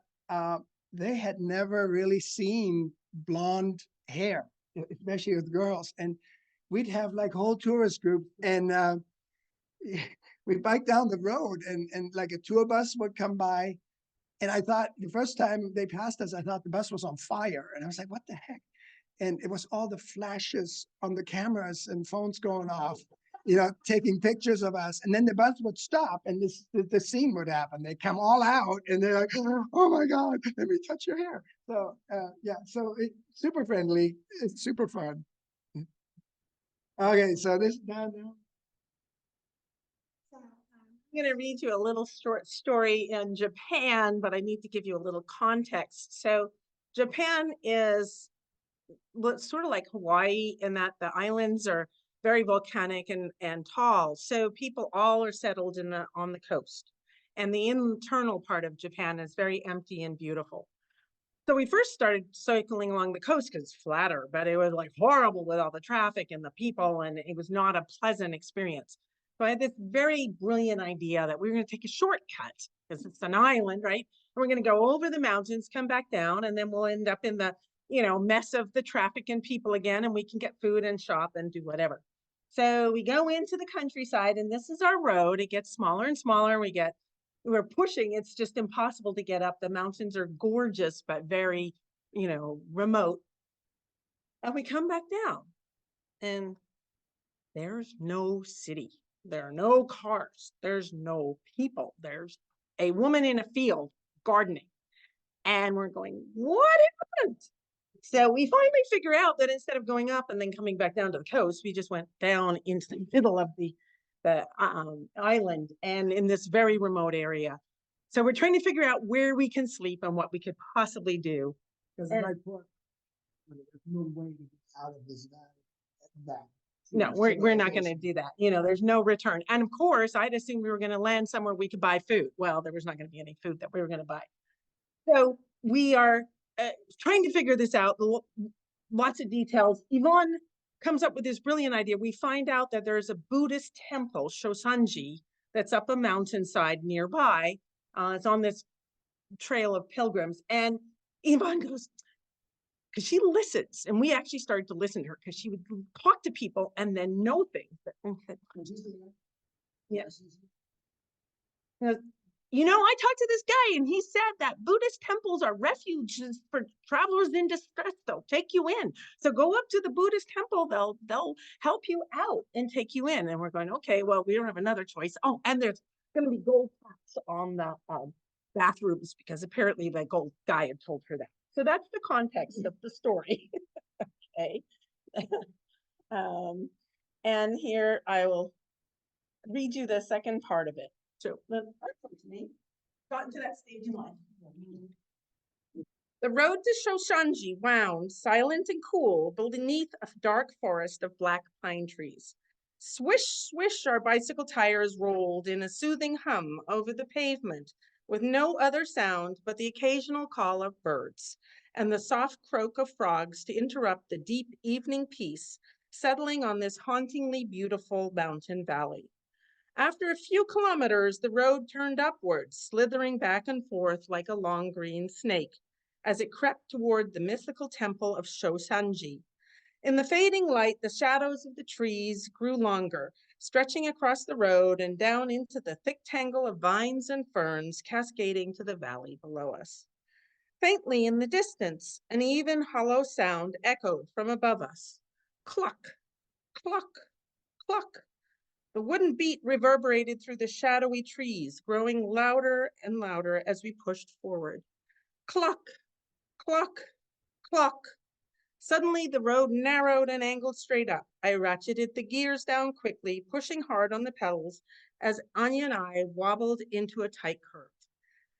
they had never really seen blonde hair, especially with girls. And we'd have like whole tourist group, and we bike down the road, and like a tour bus would come by. And I thought the first time they passed us, I thought the bus was on fire. And I was like, what the heck? And it was all the flashes on the cameras and phones going off, taking pictures of us. And then the bus would stop, and the scene would happen. They come all out, and they're like, oh my God, let me touch your hair. So so it's super friendly. It's super fun. Okay, so this down now. I'm going to read you a little short story in Japan, but I need to give you a little context. So Japan is sort of like Hawaii in that the islands are very volcanic and tall. So people all are settled on the coast. And the internal part of Japan is very empty and beautiful. So we first started cycling along the coast because it's flatter, but it was like horrible with all the traffic and the people, and it was not a pleasant experience. So I had this very brilliant idea that we were going to take a shortcut because it's an island, right? And we're going to go over the mountains, come back down, and then we'll end up in the, mess of the traffic and people again, and we can get food and shop and do whatever. So we go into the countryside, and this is our road. It gets smaller and smaller. We're pushing. It's just impossible to get up. The mountains are gorgeous, but very, remote. And we come back down, and there's no city. There are no cars. There's no people. There's a woman in a field gardening. And we're going, what happened? So we finally figure out that instead of going up and then coming back down to the coast, we just went down into the middle of the island and in this very remote area. So we're trying to figure out where we can sleep and what we could possibly do. Because my point, there's no way to get out of this valley. No, we're not going to do that. There's no return. And of course, I'd assumed we were going to land somewhere we could buy food. Well, there was not going to be any food that we were going to buy. So we are trying to figure this out. Lots of details. Yvonne comes up with this brilliant idea. We find out that there's a Buddhist temple, Shosanji, that's up a mountainside nearby. It's on this trail of pilgrims. And Yvonne goes, because she listens, and we actually started to listen to her because she would talk to people and then know things. Yes. I talked to this guy, and he said that Buddhist temples are refuges for travelers in distress. They'll take you in. So go up to the Buddhist temple. They'll help you out and take you in. And we're going, okay, well, we don't have another choice. Oh, and there's going to be gold plaques on the bathrooms because apparently the gold guy had told her that. So that's the context of the story. Okay. And here I will read you the second part of it. So the part comes to me, got into that stage in life. The road to Shoshanji wound, silent and cool, beneath a dark forest of black pine trees. Swish, swish, our bicycle tires rolled in a soothing hum over the pavement, with no other sound but the occasional call of birds and the soft croak of frogs to interrupt the deep evening peace settling on this hauntingly beautiful mountain valley. After a few kilometers, the road turned upward, slithering back and forth like a long green snake, as it crept toward the mythical temple of Shoshanji. In the fading light, the shadows of the trees grew longer, stretching across the road and down into the thick tangle of vines and ferns cascading to the valley below us. Faintly in the distance, an even hollow sound echoed from above us. Cluck, cluck, cluck. The wooden beat reverberated through the shadowy trees, growing louder and louder as we pushed forward. Cluck, cluck, cluck. Suddenly, the road narrowed and angled straight up. I ratcheted the gears down quickly, pushing hard on the pedals as Anya and I wobbled into a tight curve.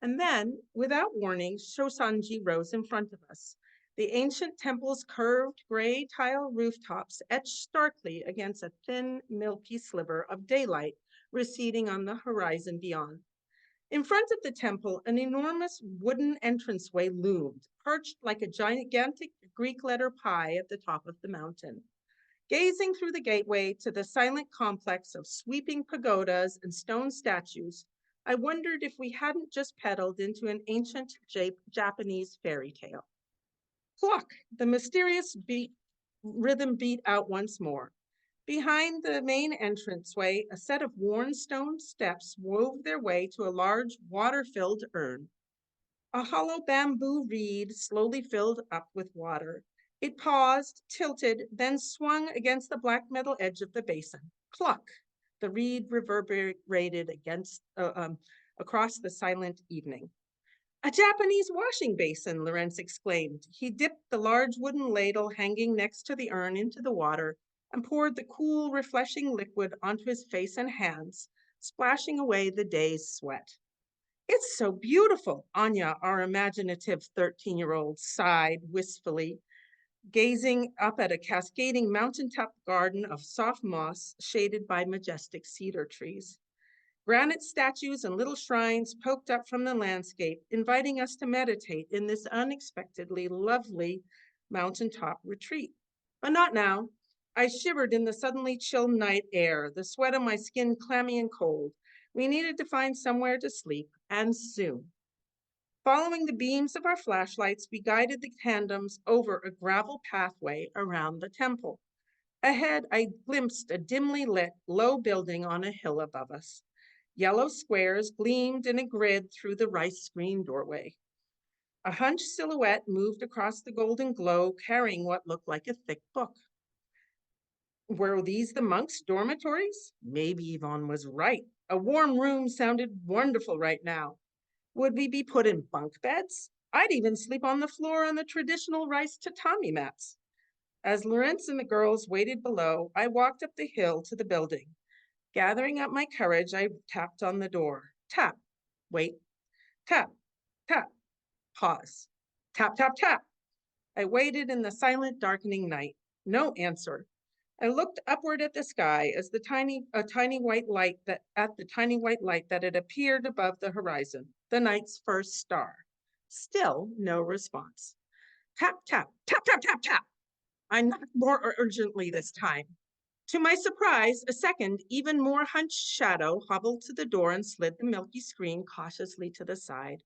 And then, without warning, Shoshanji rose in front of us. The ancient temple's curved gray tile rooftops etched starkly against a thin, milky sliver of daylight receding on the horizon beyond. In front of the temple, an enormous wooden entranceway loomed, perched like a gigantic Greek letter pi at the top of the mountain. Gazing through the gateway to the silent complex of sweeping pagodas and stone statues, I wondered if we hadn't just pedaled into an ancient Japanese fairy tale. Cluck, the mysterious rhythm beat out once more. Behind the main entranceway, a set of worn stone steps wove their way to a large water-filled urn. A hollow bamboo reed slowly filled up with water. It paused, tilted, then swung against the black metal edge of the basin. Cluck, the reed reverberated across the silent evening. A Japanese washing basin, Lorenz exclaimed. He dipped the large wooden ladle hanging next to the urn into the water and poured the cool, refreshing liquid onto his face and hands, splashing away the day's sweat. It's so beautiful, Anya, our imaginative 13-year-old, sighed wistfully, gazing up at a cascading mountaintop garden of soft moss shaded by majestic cedar trees. Granite statues and little shrines poked up from the landscape, inviting us to meditate in this unexpectedly lovely mountaintop retreat. But not now. I shivered in the suddenly chill night air, the sweat on my skin clammy and cold. We needed to find somewhere to sleep, and soon. Following the beams of our flashlights, we guided the tandems over a gravel pathway around the temple. Ahead, I glimpsed a dimly lit, low building on a hill above us. Yellow squares gleamed in a grid through the rice screen doorway. A hunched silhouette moved across the golden glow, carrying what looked like a thick book. Were these the monks' dormitories? Maybe Yvonne was right. A warm room sounded wonderful right now. Would we be put in bunk beds? I'd even sleep on the floor on the traditional rice tatami mats. As Lorenz and the girls waited below, I walked up the hill to the building. Gathering up my courage, I tapped on the door. Tap, wait, tap, tap, pause, tap, tap, tap. I waited in the silent, darkening night. No answer. I looked upward at the sky as the tiny white light that had appeared above the horizon, the night's first star. Still no response. Tap, tap, tap, tap, tap, tap. I knocked more urgently this time. To my surprise, a second, even more hunched shadow hobbled to the door and slid the milky screen cautiously to the side.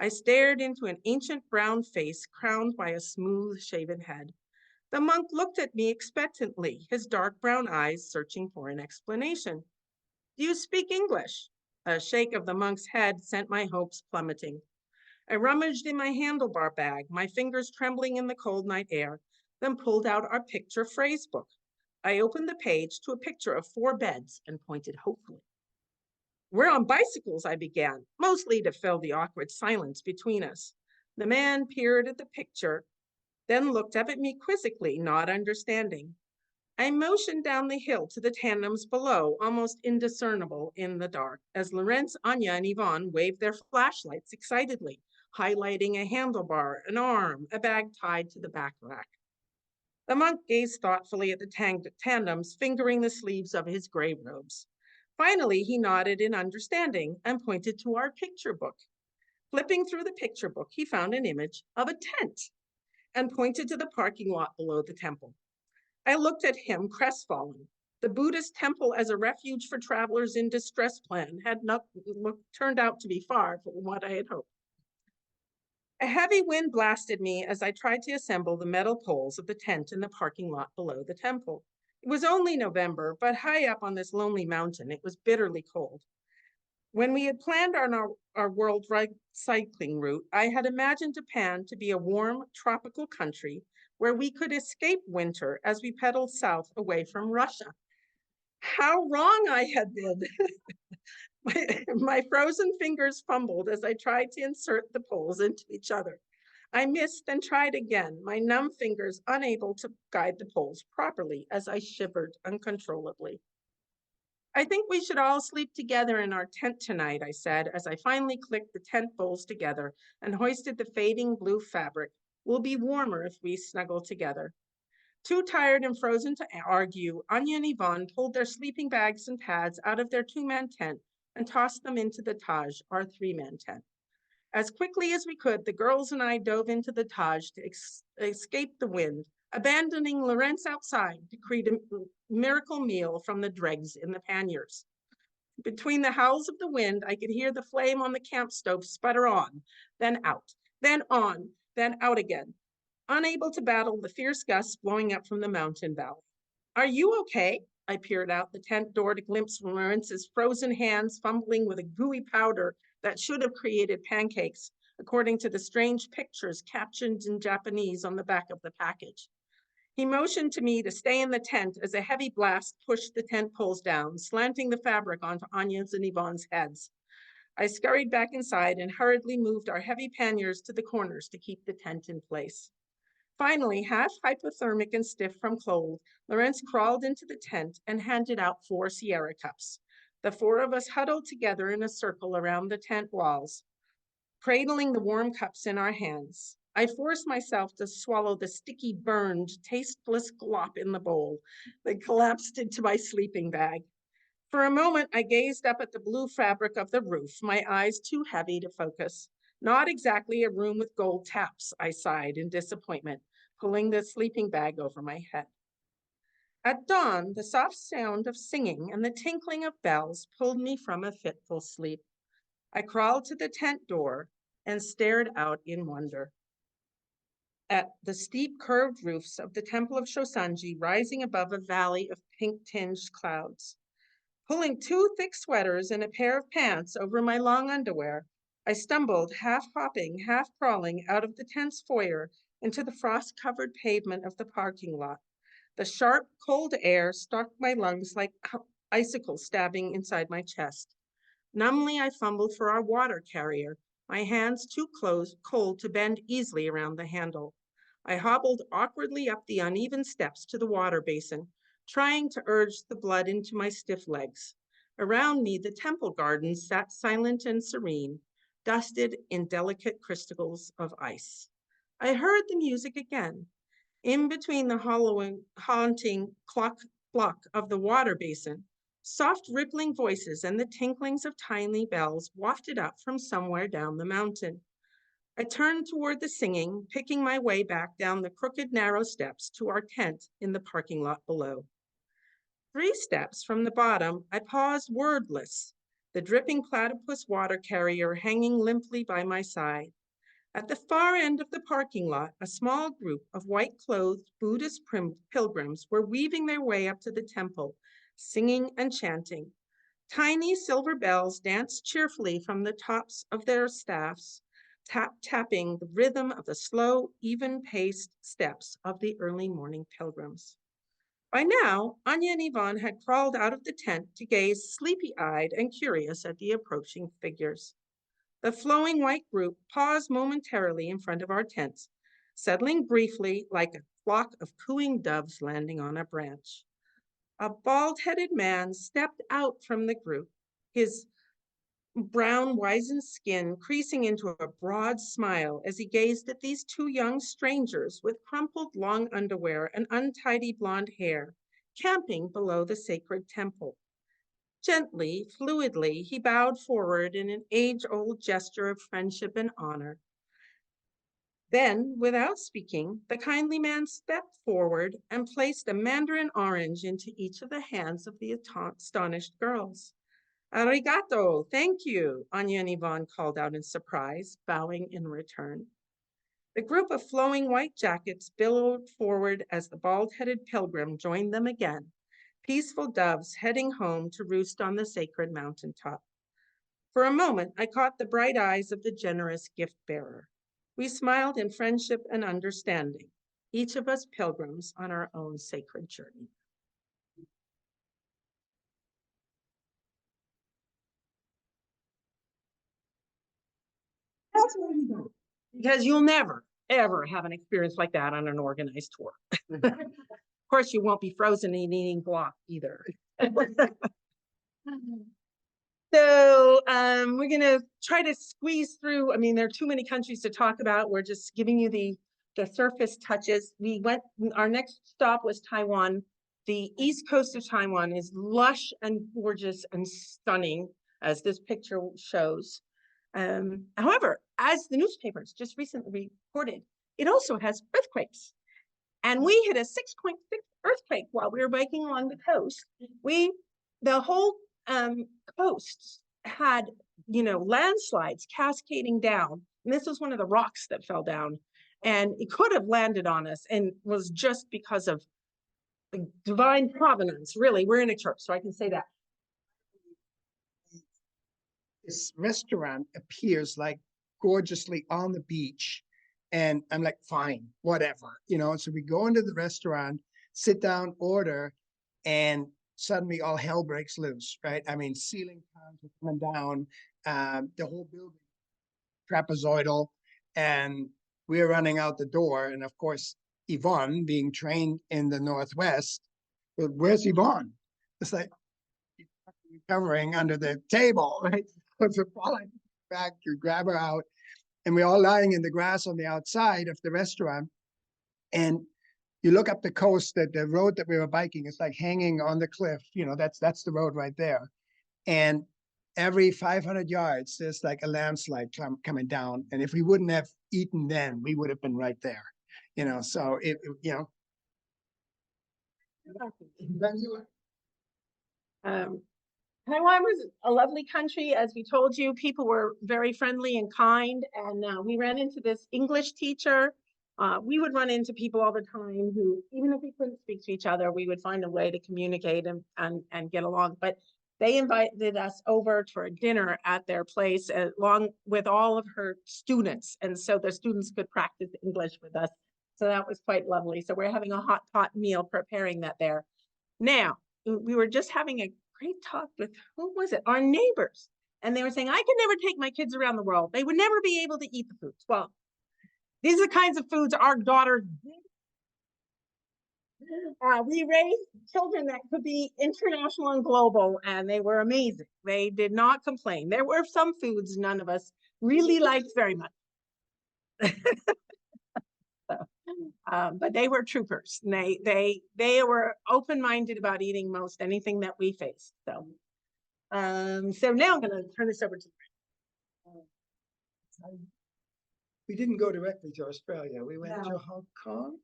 I stared into an ancient brown face crowned by a smooth shaven head. The monk looked at me expectantly, his dark brown eyes searching for an explanation. Do you speak English? A shake of the monk's head sent my hopes plummeting. I rummaged in my handlebar bag, my fingers trembling in the cold night air, then pulled out our picture phrase book. I opened the page to a picture of 4 beds and pointed hopefully. We're on bicycles, I began, mostly to fill the awkward silence between us. The man peered at the picture then looked up at me quizzically, not understanding. I motioned down the hill to the tandems below, almost indiscernible in the dark, as Lorenz, Anya, and Yvonne waved their flashlights excitedly, highlighting a handlebar, an arm, a bag tied to the back rack. The monk gazed thoughtfully at the tandems, fingering the sleeves of his gray robes. Finally, he nodded in understanding and pointed to our picture book. Flipping through the picture book, he found an image of a tent and pointed to the parking lot below the temple. I looked at him crestfallen. The Buddhist temple as a refuge for travelers in distress plan had not turned out to be far from what I had hoped. A heavy wind blasted me as I tried to assemble the metal poles of the tent in the parking lot below the temple. It was only November, but high up on this lonely mountain, it was bitterly cold. When we had planned on our world-wide cycling route, I had imagined Japan to be a warm, tropical country where we could escape winter as we pedaled south away from Russia. How wrong I had been. My frozen fingers fumbled as I tried to insert the poles into each other. I missed and tried again, my numb fingers unable to guide the poles properly as I shivered uncontrollably. I think we should all sleep together in our tent tonight, I said, as I finally clicked the tent poles together and hoisted the fading blue fabric. We'll be warmer if we snuggle together. Too tired and frozen to argue, Anya and Yvonne pulled their sleeping bags and pads out of their two-man tent and tossed them into the Taj, our three-man tent. As quickly as we could, the girls and I dove into the Taj to escape the wind, abandoning Lorenz outside to create a miracle meal from the dregs in the panniers. Between the howls of the wind, I could hear the flame on the camp stove sputter on, then out, then on, then out again, unable to battle the fierce gusts blowing up from the mountain valley. Are you okay? I peered out the tent door to glimpse Lorenz's frozen hands fumbling with a gooey powder that should have created pancakes, according to the strange pictures captioned in Japanese on the back of the package. He motioned to me to stay in the tent as a heavy blast pushed the tent poles down, slanting the fabric onto Anya's and Yvonne's heads. I scurried back inside and hurriedly moved our heavy panniers to the corners to keep the tent in place. Finally, half hypothermic and stiff from cold, Lorenz crawled into the tent and handed out 4 Sierra cups. The 4 of us huddled together in a circle around the tent walls, cradling the warm cups in our hands. I forced myself to swallow the sticky, burned, tasteless glop in the bowl that collapsed into my sleeping bag. For a moment, I gazed up at the blue fabric of the roof, my eyes too heavy to focus. Not exactly a room with gold taps, I sighed in disappointment, pulling the sleeping bag over my head. At dawn, the soft sound of singing and the tinkling of bells pulled me from a fitful sleep. I crawled to the tent door and stared out in wonder at the steep curved roofs of the temple of Shosanji rising above a valley of pink-tinged clouds. Pulling 2 thick sweaters and a pair of pants over my long underwear, I stumbled, half hopping, half crawling, out of the tent's foyer into the frost-covered pavement of the parking lot. The sharp, cold air struck my lungs like icicles stabbing inside my chest. Numbly, I fumbled for our water carrier, my hands too cold to bend easily around the handle. I hobbled awkwardly up the uneven steps to the water basin, trying to urge the blood into my stiff legs. Around me, the temple gardens sat silent and serene, dusted in delicate crystals of ice. I heard the music again. In between the haunting clock of the water basin, soft rippling voices and the tinklings of tiny bells wafted up from somewhere down the mountain. I turned toward the singing, picking my way back down the crooked, narrow steps to our tent in the parking lot below. 3 steps from the bottom, I paused wordless, the dripping platypus water carrier hanging limply by my side. At the far end of the parking lot, a small group of white-clothed Buddhist pilgrims were weaving their way up to the temple, singing and chanting. Tiny silver bells danced cheerfully from the tops of their staffs, tapping the rhythm of the slow, even-paced steps of the early morning pilgrims. By now, Anya and Yvonne had crawled out of the tent to gaze sleepy-eyed and curious at the approaching figures. The flowing white group paused momentarily in front of our tents, settling briefly like a flock of cooing doves landing on a branch. A bald-headed man stepped out from the group, his brown, wizened skin creasing into a broad smile as he gazed at these two young strangers with crumpled long underwear and untidy blonde hair, camping below the sacred temple. Gently, fluidly, he bowed forward in an age-old gesture of friendship and honor. Then, without speaking, the kindly man stepped forward and placed a mandarin orange into each of the hands of the astonished girls. Arigato, thank you, Anya and Yvonne called out in surprise, bowing in return. The group of flowing white jackets billowed forward as the bald-headed pilgrim joined them again, peaceful doves heading home to roost on the sacred mountaintop. For a moment, I caught the bright eyes of the generous gift bearer. We smiled in friendship and understanding, each of us pilgrims on our own sacred journey. That's what we do. Because you'll never, ever have an experience like that on an organized tour. Of course, you won't be frozen and eating guac either. So we're going to try to squeeze through. I mean, there are too many countries to talk about. We're just giving you the surface touches. Our next stop was Taiwan. The east coast of Taiwan is lush and gorgeous and stunning, as this picture shows. However, as the newspapers just recently reported, it also has earthquakes. And we hit a 6.6 earthquake while we were biking along the coast. The whole coast had, landslides cascading down. And this was one of the rocks that fell down. And it could have landed on us and was just because of the divine providence. Really, we're in a church, so I can say that. This restaurant appears like gorgeously on the beach. And I'm like, fine, whatever, So we go into the restaurant, sit down, order, and suddenly all hell breaks loose, right? I mean, ceiling fans are coming down, the whole building trapezoidal, and we're running out the door. And of course, Yvonne, being trained in the Northwest, where's Yvonne? It's like covering under the table, right? So falling back to grab her out, and we're all lying in the grass on the outside of the restaurant. And you look up the coast, that the road that we were biking is like hanging on the cliff. That's the road right there. And every 500 yards, there's like a landslide coming down. And if we wouldn't have eaten then, we would have been right there. So Taiwan was a lovely country, as we told you. People were very friendly and kind, and we ran into this English teacher. We would run into people all the time who, even if we couldn't speak to each other, we would find a way to communicate and get along. But they invited us over for a dinner at their place, along with all of her students, and so the students could practice English with us. So that was quite lovely. So we're having a hot pot meal preparing that there. Now, we were just having a great talk with, who was it? Our neighbors. And they were saying, I could never take my kids around the world. They would never be able to eat the foods. Well, these are the kinds of foods our daughters did. We raised children that could be international and global, and they were amazing. They did not complain. There were some foods none of us really liked very much. But they were troopers. And they were open-minded about eating most anything that we faced. So now I'm going to turn this over to we didn't go directly to Australia. We went to Hong Kong,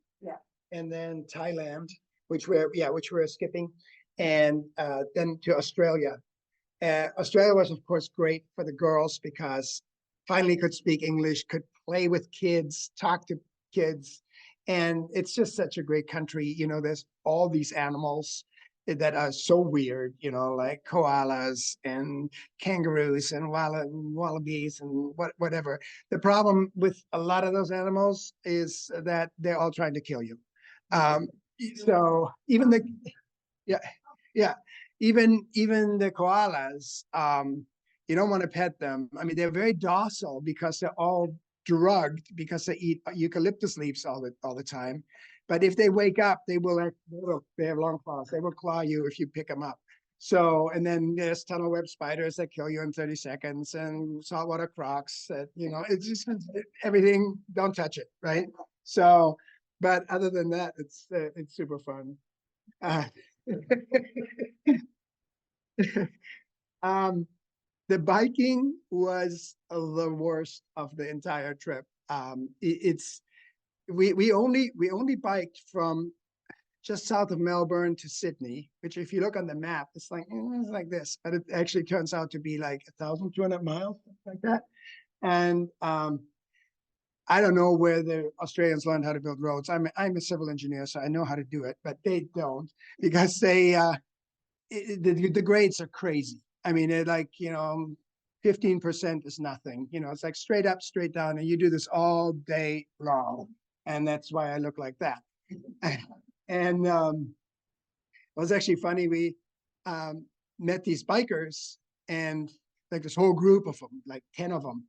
and then Thailand, which we're skipping, and then to Australia. Australia was, of course, great for the girls because finally could speak English, could play with kids, talk to kids. And it's just such a great country. There's all these animals that are so weird, like koalas and kangaroos and wallabies and whatever. The problem with a lot of those animals is that they're all trying to kill you. So even even the koalas, you don't want to pet them. I mean, they're very docile because they're all drugged because they eat eucalyptus leaves all the time. But if they wake up, they have long claws. They will claw you if you pick them up. So, and then there's tunnel web spiders that kill you in 30 seconds and saltwater crocs that, it's just everything, don't touch it, right? So, but other than that, it's super fun. The biking was the worst of the entire trip. We only biked from just south of Melbourne to Sydney, which if you look on the map, it's like this, but it actually turns out to be like 1,200 miles, like that. And I don't know where the Australians learned how to build roads. I'm a civil engineer, so I know how to do it, but they don't, because the grades are crazy. I mean, they're like, 15% is nothing. It's like straight up, straight down, and you do this all day long. And that's why I look like that. And it was actually funny. We met these bikers, and like this whole group of them, like 10 of them,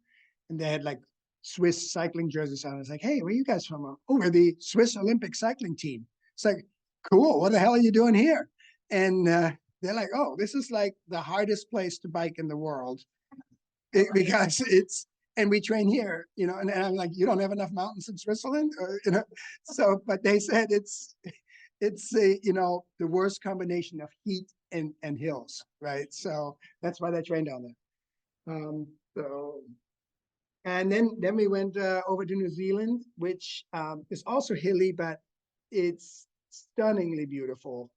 and they had like Swiss cycling jerseys on. I was like, hey, where are you guys from? Oh, we're the Swiss Olympic cycling team. It's like, cool, what the hell are you doing here? And they're like, oh, this is like the hardest place to bike in the world because and we train here, and I'm like, you don't have enough mountains in Switzerland? So, but they said it's the worst combination of heat and hills, right? So that's why they train down there. And then we went over to New Zealand, which is also hilly, but it's stunningly beautiful.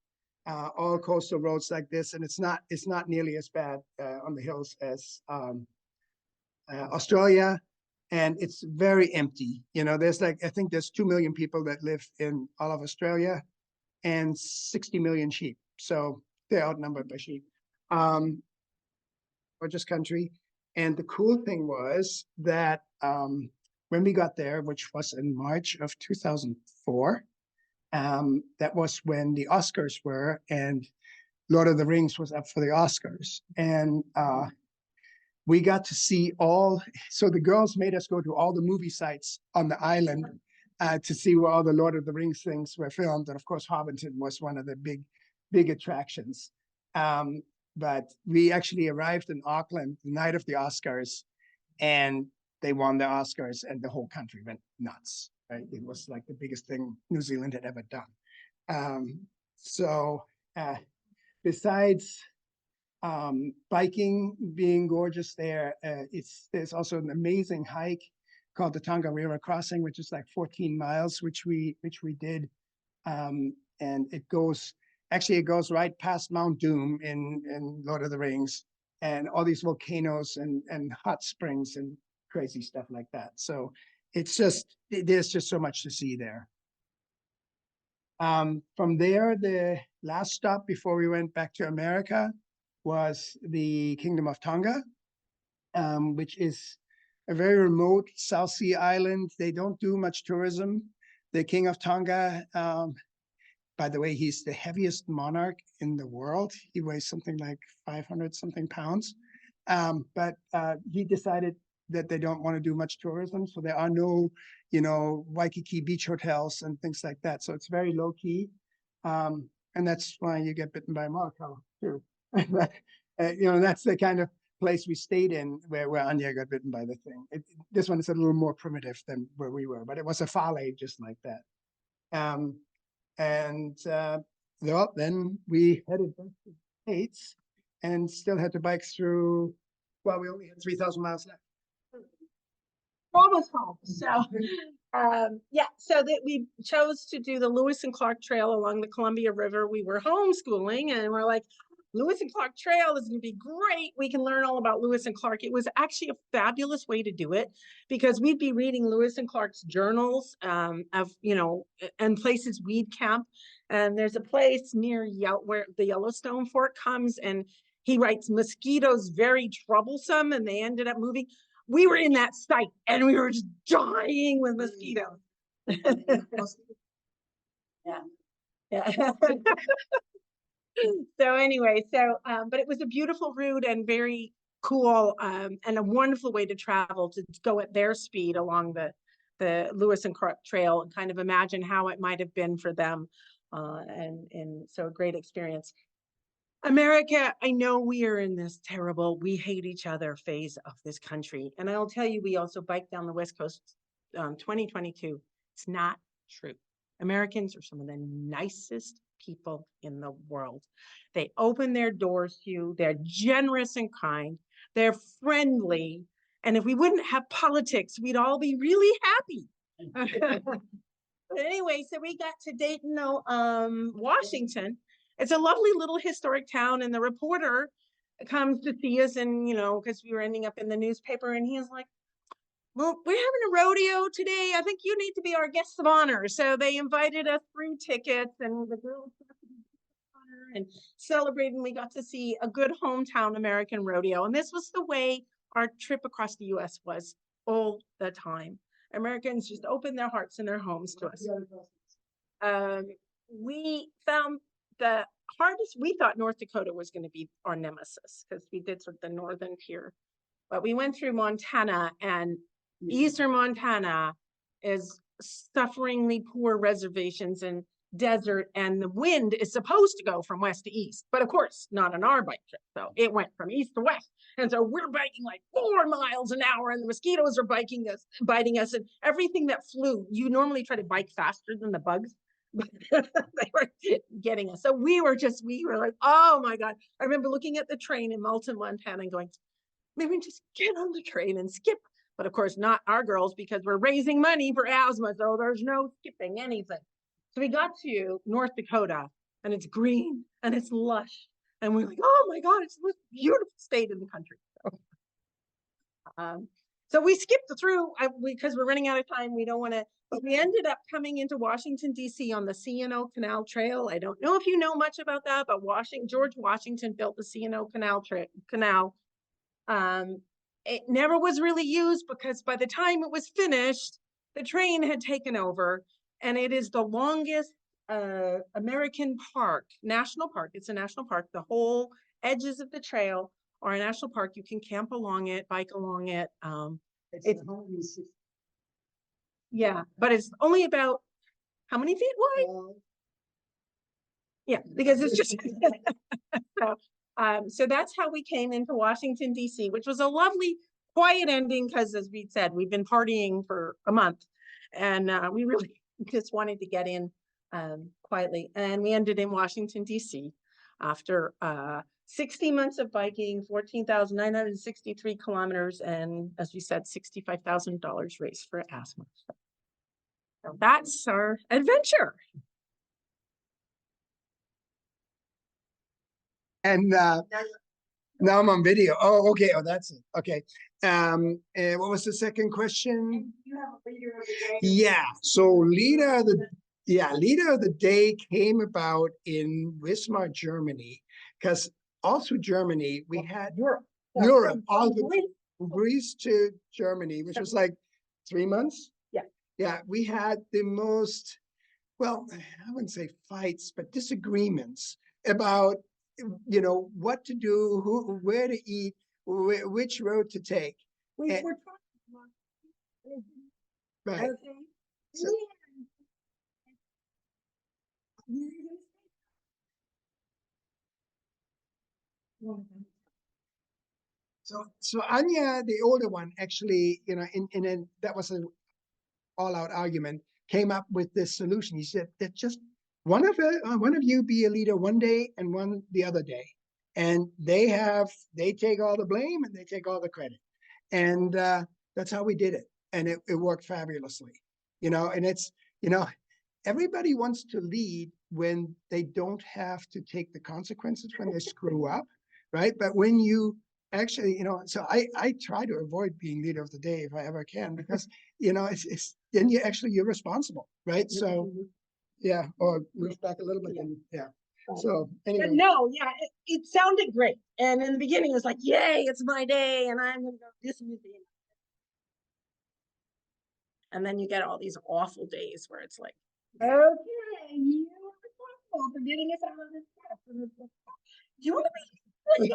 All coastal roads like this, and it's not nearly as bad on the hills as Australia, and it's very empty. There's I think there's 2 million people that live in all of Australia, and 60 million sheep. So they're outnumbered by sheep. Gorgeous country. And the cool thing was that when we got there, which was in March of 2004, that was when the Oscars were, and Lord of the Rings was up for the Oscars. And we got to see so the girls made us go to all the movie sites on the island to see where all the Lord of the Rings things were filmed. And of course, Hobbiton was one of the big attractions. But we actually arrived in Auckland the night of the Oscars, and they won the Oscars, and the whole country went nuts. Right? It was like the biggest thing New Zealand had ever done. So besides biking being gorgeous there, there's also an amazing hike called the Tonga River Crossing, which is like 14 miles, which we did. And it goes right past Mount Doom in Lord of the Rings, and all these volcanoes and hot springs and crazy stuff like that. So there's just so much to see there. From there, the last stop before we went back to America was the Kingdom of Tonga, which is a very remote South Sea island. They don't do much tourism. The King of Tonga, by the way, he's the heaviest monarch in the world. He weighs something like 500 something pounds. But he decided that they don't want to do much tourism. So there are no, Waikiki beach hotels and things like that. So it's very low key. And that's why you get bitten by a moloch too. That's the kind of place we stayed in where Anya got bitten by the thing. This one is a little more primitive than where we were, but it was a folly just like that. Then we headed back to the States and still had to bike through, well, we only had 3,000 miles left. Almost home. So so that we chose to do the Lewis and Clark Trail along the Columbia River. We were homeschooling, and we're like, Lewis and Clark Trail is going to be great. We can learn all about Lewis and Clark. It was actually a fabulous way to do it, because we'd be reading Lewis and Clark's journals and places we'd camp. And there's a place near where the Yellowstone Fork comes, and he writes mosquitoes very troublesome, and they ended up moving. We were in that site, and we were just dying with mosquitoes. Yeah. So anyway, but it was a beautiful route and very cool and a wonderful way to travel, to go at their speed along the Lewis and Clark Trail, and kind of imagine how it might have been for them. And so a great experience. America, I know we are in this terrible, we hate each other phase of this country. And I'll tell you, we also biked down the West Coast 2022. It's not true. Americans are some of the nicest people in the world. They open their doors to you. They're generous and kind. They're friendly. And if we wouldn't have politics, we'd all be really happy. But anyway, so we got to Dayton, Washington. It's a lovely little historic town, and the reporter comes to see us, and because we were ending up in the newspaper, and he's like, well, we're having a rodeo today. I think you need to be our guests of honor. So they invited us, free tickets, and the girls got to be guests of honor and celebrate, and we got to see a good hometown American rodeo. And this was the way our trip across the U.S. was all the time. Americans just opened their hearts and their homes to us. We found the hardest, we thought North Dakota was going to be our nemesis because we did sort of the northern tier, but we went through Montana, and eastern Montana is sufferingly poor reservations and desert, and the wind is supposed to go from west to east, but of course not on our bike trip. So it went from east to west, and so we're biking like 4 miles an hour, and the mosquitoes are biting us, and everything that flew. You normally try to bike faster than the bugs. They were getting us. So we were like, oh my God. I remember looking at the train in Malton, Montana, and going, maybe just get on the train and skip. But of course, not our girls, because we're raising money for asthma. So there's no skipping anything. So we got to North Dakota, and it's green and it's lush. And we're like, oh my God, it's the most beautiful state in the country. So we skipped through because we're running out of time. We don't want to, but we ended up coming into Washington, D.C. on the C&O Canal Trail. I don't know if you know much about that, but George Washington built the C&O Canal. It never was really used because by the time it was finished, the train had taken over, and it is the longest American park, national park. It's a national park. The whole edges of the trail are a national park. You can camp along it, bike along it. It's yeah, but it's only about how many feet wide? Yeah, because it's just so that's how we came into Washington, D.C., which was a lovely, quiet ending because, as we said, we've been partying for a month, and we really just wanted to get in quietly. And we ended in Washington, D.C. after 60 months of biking, 14,963 kilometers, and as we said, $65,000 raised for asthma. So that's our adventure. And now I'm on video. Oh, okay. Oh, that's it. Okay. And what was the second question? You have a leader of the day. Yeah. So leader of the day came about in Wismar, Germany, because all through Germany we had Europe, all the Greece to Germany, which was like 3 months. Yeah, we had the most, well, I wouldn't say fights, but disagreements about, what to do, where to eat, which road to take. We And- were talking about right. okay. So- So Anya, the older one, actually, that was an all-out argument, came up with this solution. He said that just one of you be a leader one day and one the other day, and they take all the blame and they take all the credit, and that's how we did it, and it worked fabulously, and it's everybody wants to lead when they don't have to take the consequences when they screw up, right? But when you actually, so I try to avoid being leader of the day if I ever can, because it's then you're responsible, right? So yeah, or move back a little bit, and yeah. So anyway, But no, yeah, it sounded great, and in the beginning it was like, yay, it's my day, and I'm gonna go do some museum. And then you get all these awful days where it's like, okay, you are responsible for getting us out of this mess. Do you want to be?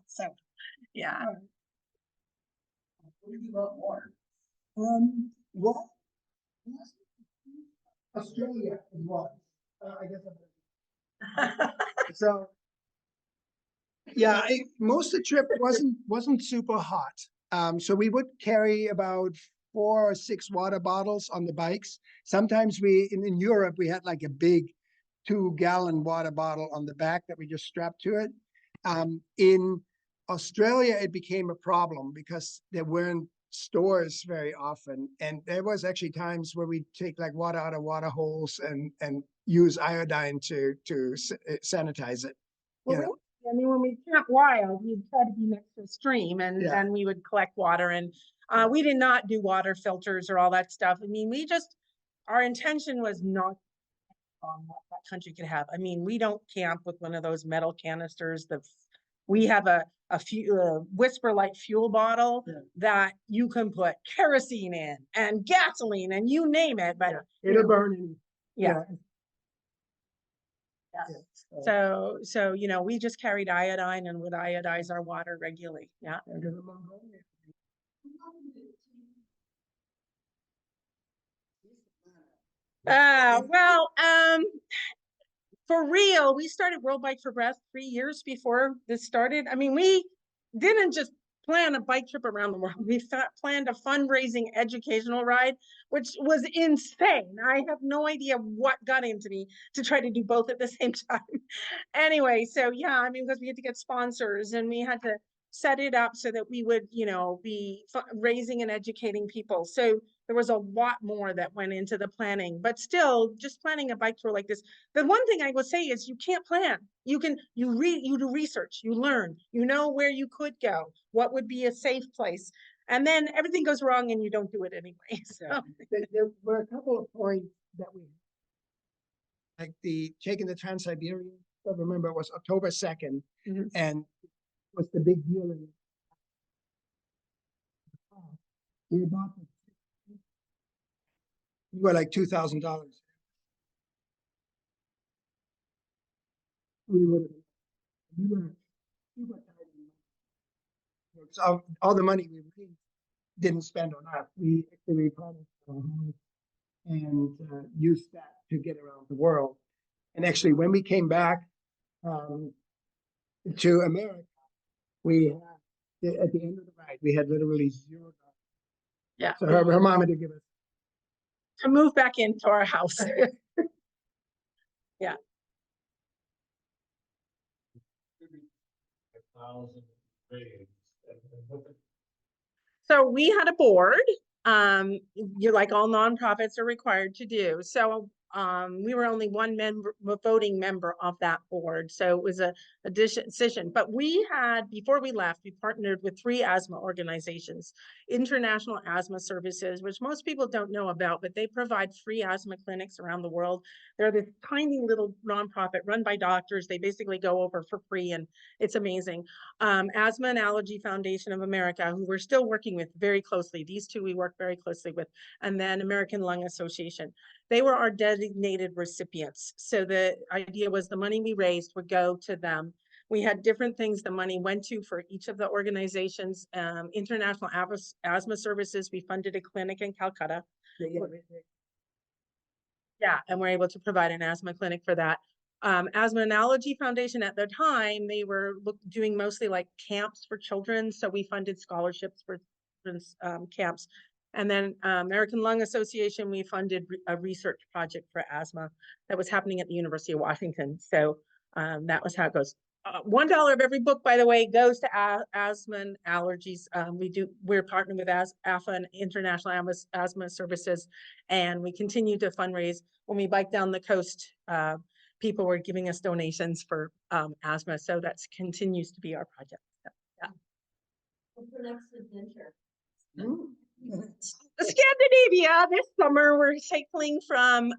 So, yeah. Well, Australia was, I guess. So, yeah, most of the trip wasn't super hot. So we would carry about 4 or 6 water bottles on the bikes. Sometimes in Europe, we had like a big 2-gallon water bottle on the back that we just strapped to it. In Australia, it became a problem because there weren't stores very often. And there was actually times where we take like water out of water holes and use iodine to sanitize it. Well, You know? I mean, when we camped wild, we'd try to be next to a stream and Yeah. then we would collect water and we did not do water filters or all that stuff. I mean, our intention was not on what that country could have. I mean, we don't camp with one of those metal canisters. We have a whisper light fuel bottle that you can put kerosene in and gasoline and you name it, but It'll burn. yeah. So, you know, we just carried iodine and would iodize our water regularly. Yeah. Well, for real, we started World Bike for Breath 3 years before this started. I mean, we didn't just plan a bike trip around the world. We planned a fundraising educational ride, which was insane. I have no idea what got into me to try to do both at the same time. Anyway, so yeah, I mean, because we had to get sponsors and we had to set it up so that we would, you know, be raising and educating people. So there was a lot more that went into the planning, but still just planning a bike tour like this. The one thing I will say is you can't plan. You do research, you learn, you know where you could go, what would be a safe place. And then everything goes wrong and you don't do it anyway. So there were a couple of points that like taking the Trans-Siberian, I remember it was October 2nd, and was the big deal in we bought we were like $2,000. We were so all the money we raised didn't spend on us. We actually replenished our house and used that to get around the world. And actually, when we came back to America, we had, at the end of the ride, we had literally $0. yeah, So her mom had to give us. to move back into our house. Yeah. So we had a board, you're like all nonprofits are required to do. So we were only one voting member of that board. So it was a decision. But we had, before we left, we partnered with 3 asthma organizations, International Asthma Services, which most people don't know about, but they provide free asthma clinics around the world. They're this tiny little nonprofit run by doctors. They basically go over for free and it's amazing. Asthma and Allergy Foundation of America, who we're still working with very closely. These 2 we work very closely with, and then American Lung Association. They were our designated recipients. So the idea was the money we raised would go to them. We had different things the money went to for each of the organizations. International Asthma Services, we funded a clinic in Calcutta. Yeah, and we're able to provide an asthma clinic for that. Asthma and Allergy Foundation at the time, they were doing mostly like camps for children. So we funded scholarships for children's camps. And then American Lung Association, we funded a research project for asthma that was happening at the University of Washington. So that was how it goes. $1 of every book, by the way, goes to asthma and allergies. We're partnered with AFA and International Asthma Services, and we continue to fundraise. When we bike down the coast, people were giving us donations for asthma. So that continues to be our project. Yeah. What's the next adventure? Scandinavia this summer. We're cycling from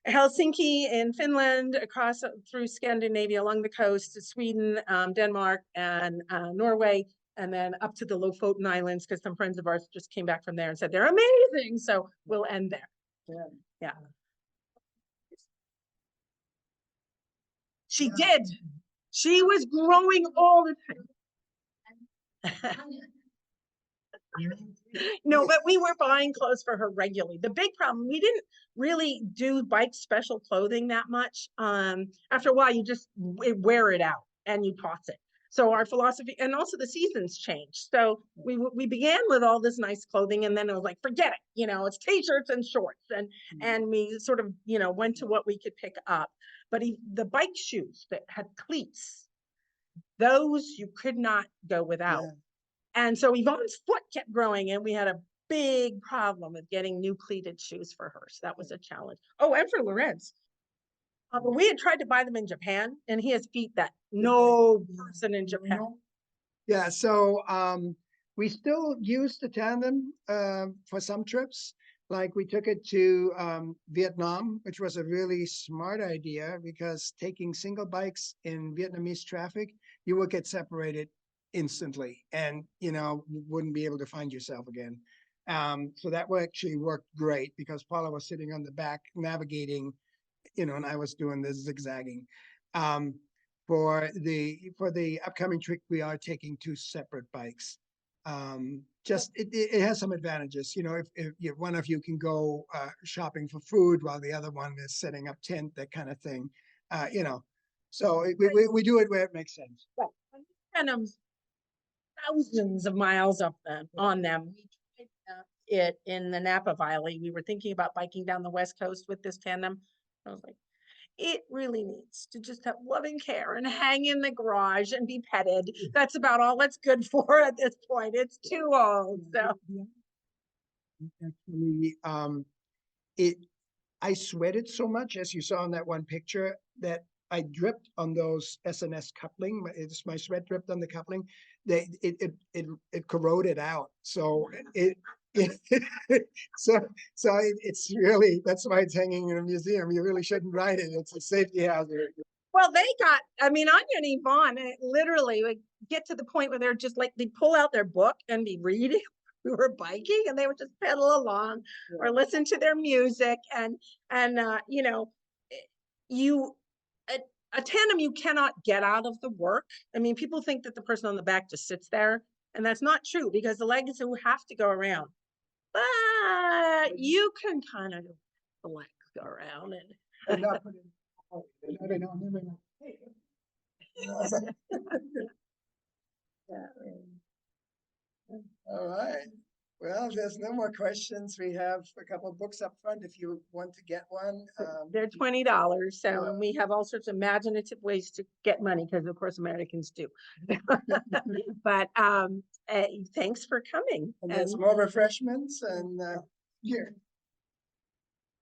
Helsinki in Finland across through Scandinavia along the coast to Sweden, Denmark, and Norway, and then up to the Lofoten Islands because some friends of ours just came back from there and said they're amazing. So we'll end there. Yeah. She did. She was growing all the time. No, but we were buying clothes for her regularly. The big problem, we didn't really do bike special clothing that much. After a while, you just wear it out and you toss it. So our philosophy, and also the seasons changed. So we began with all this nice clothing, and then it was like, forget it, it's t-shirts and shorts, and we sort of went to what we could pick up. But the bike shoes that had cleats, those you could not go without. Yeah. And so Yvonne's foot kept growing, and we had a big problem with getting new cleated shoes for her. So that was a challenge. Oh, and for Lorenz. But we had tried to buy them in Japan, and he has feet that no person in Japan. Yeah, so we still use the tandem for some trips. Like we took it to Vietnam, which was a really smart idea, because taking single bikes in Vietnamese traffic, you will get separated instantly, and you wouldn't be able to find yourself again. So that actually worked great, because Paula was sitting on the back navigating, and I was doing the zigzagging. For the upcoming trip, we are taking 2 separate bikes. Just it has some advantages, if one of you can go shopping for food while the other one is setting up tent, that kind of thing, So we do it where it makes sense. Right. And thousands of miles on them. We tried it in the Napa Valley. We were thinking about biking down the West Coast with this tandem. I was like, it really needs to just have loving care and hang in the garage and be petted. That's about all it's good for at this point. It's too old. So actually, I sweated so much, as you saw in that one picture, that I dripped on those SNS coupling. My sweat dripped on the coupling. It corroded out. So it's really, that's why it's hanging in a museum. You really shouldn't ride it. It's a safety hazard. Well, Anya and Yvonne, literally would get to the point where they're just like, they pull out their book and be reading. We were biking, and they would just pedal along or listen to their music. And a tandem you cannot get out of the work. I mean, people think that the person on the back just sits there, and that's not true, because the legs who have to go around. But you can kind of the legs go around and All right. Well, there's no more questions. We have a couple of books up front if you want to get one. They're $20. So and we have all sorts of imaginative ways to get money, because of course Americans do. But thanks for coming. And there's more refreshments, and here.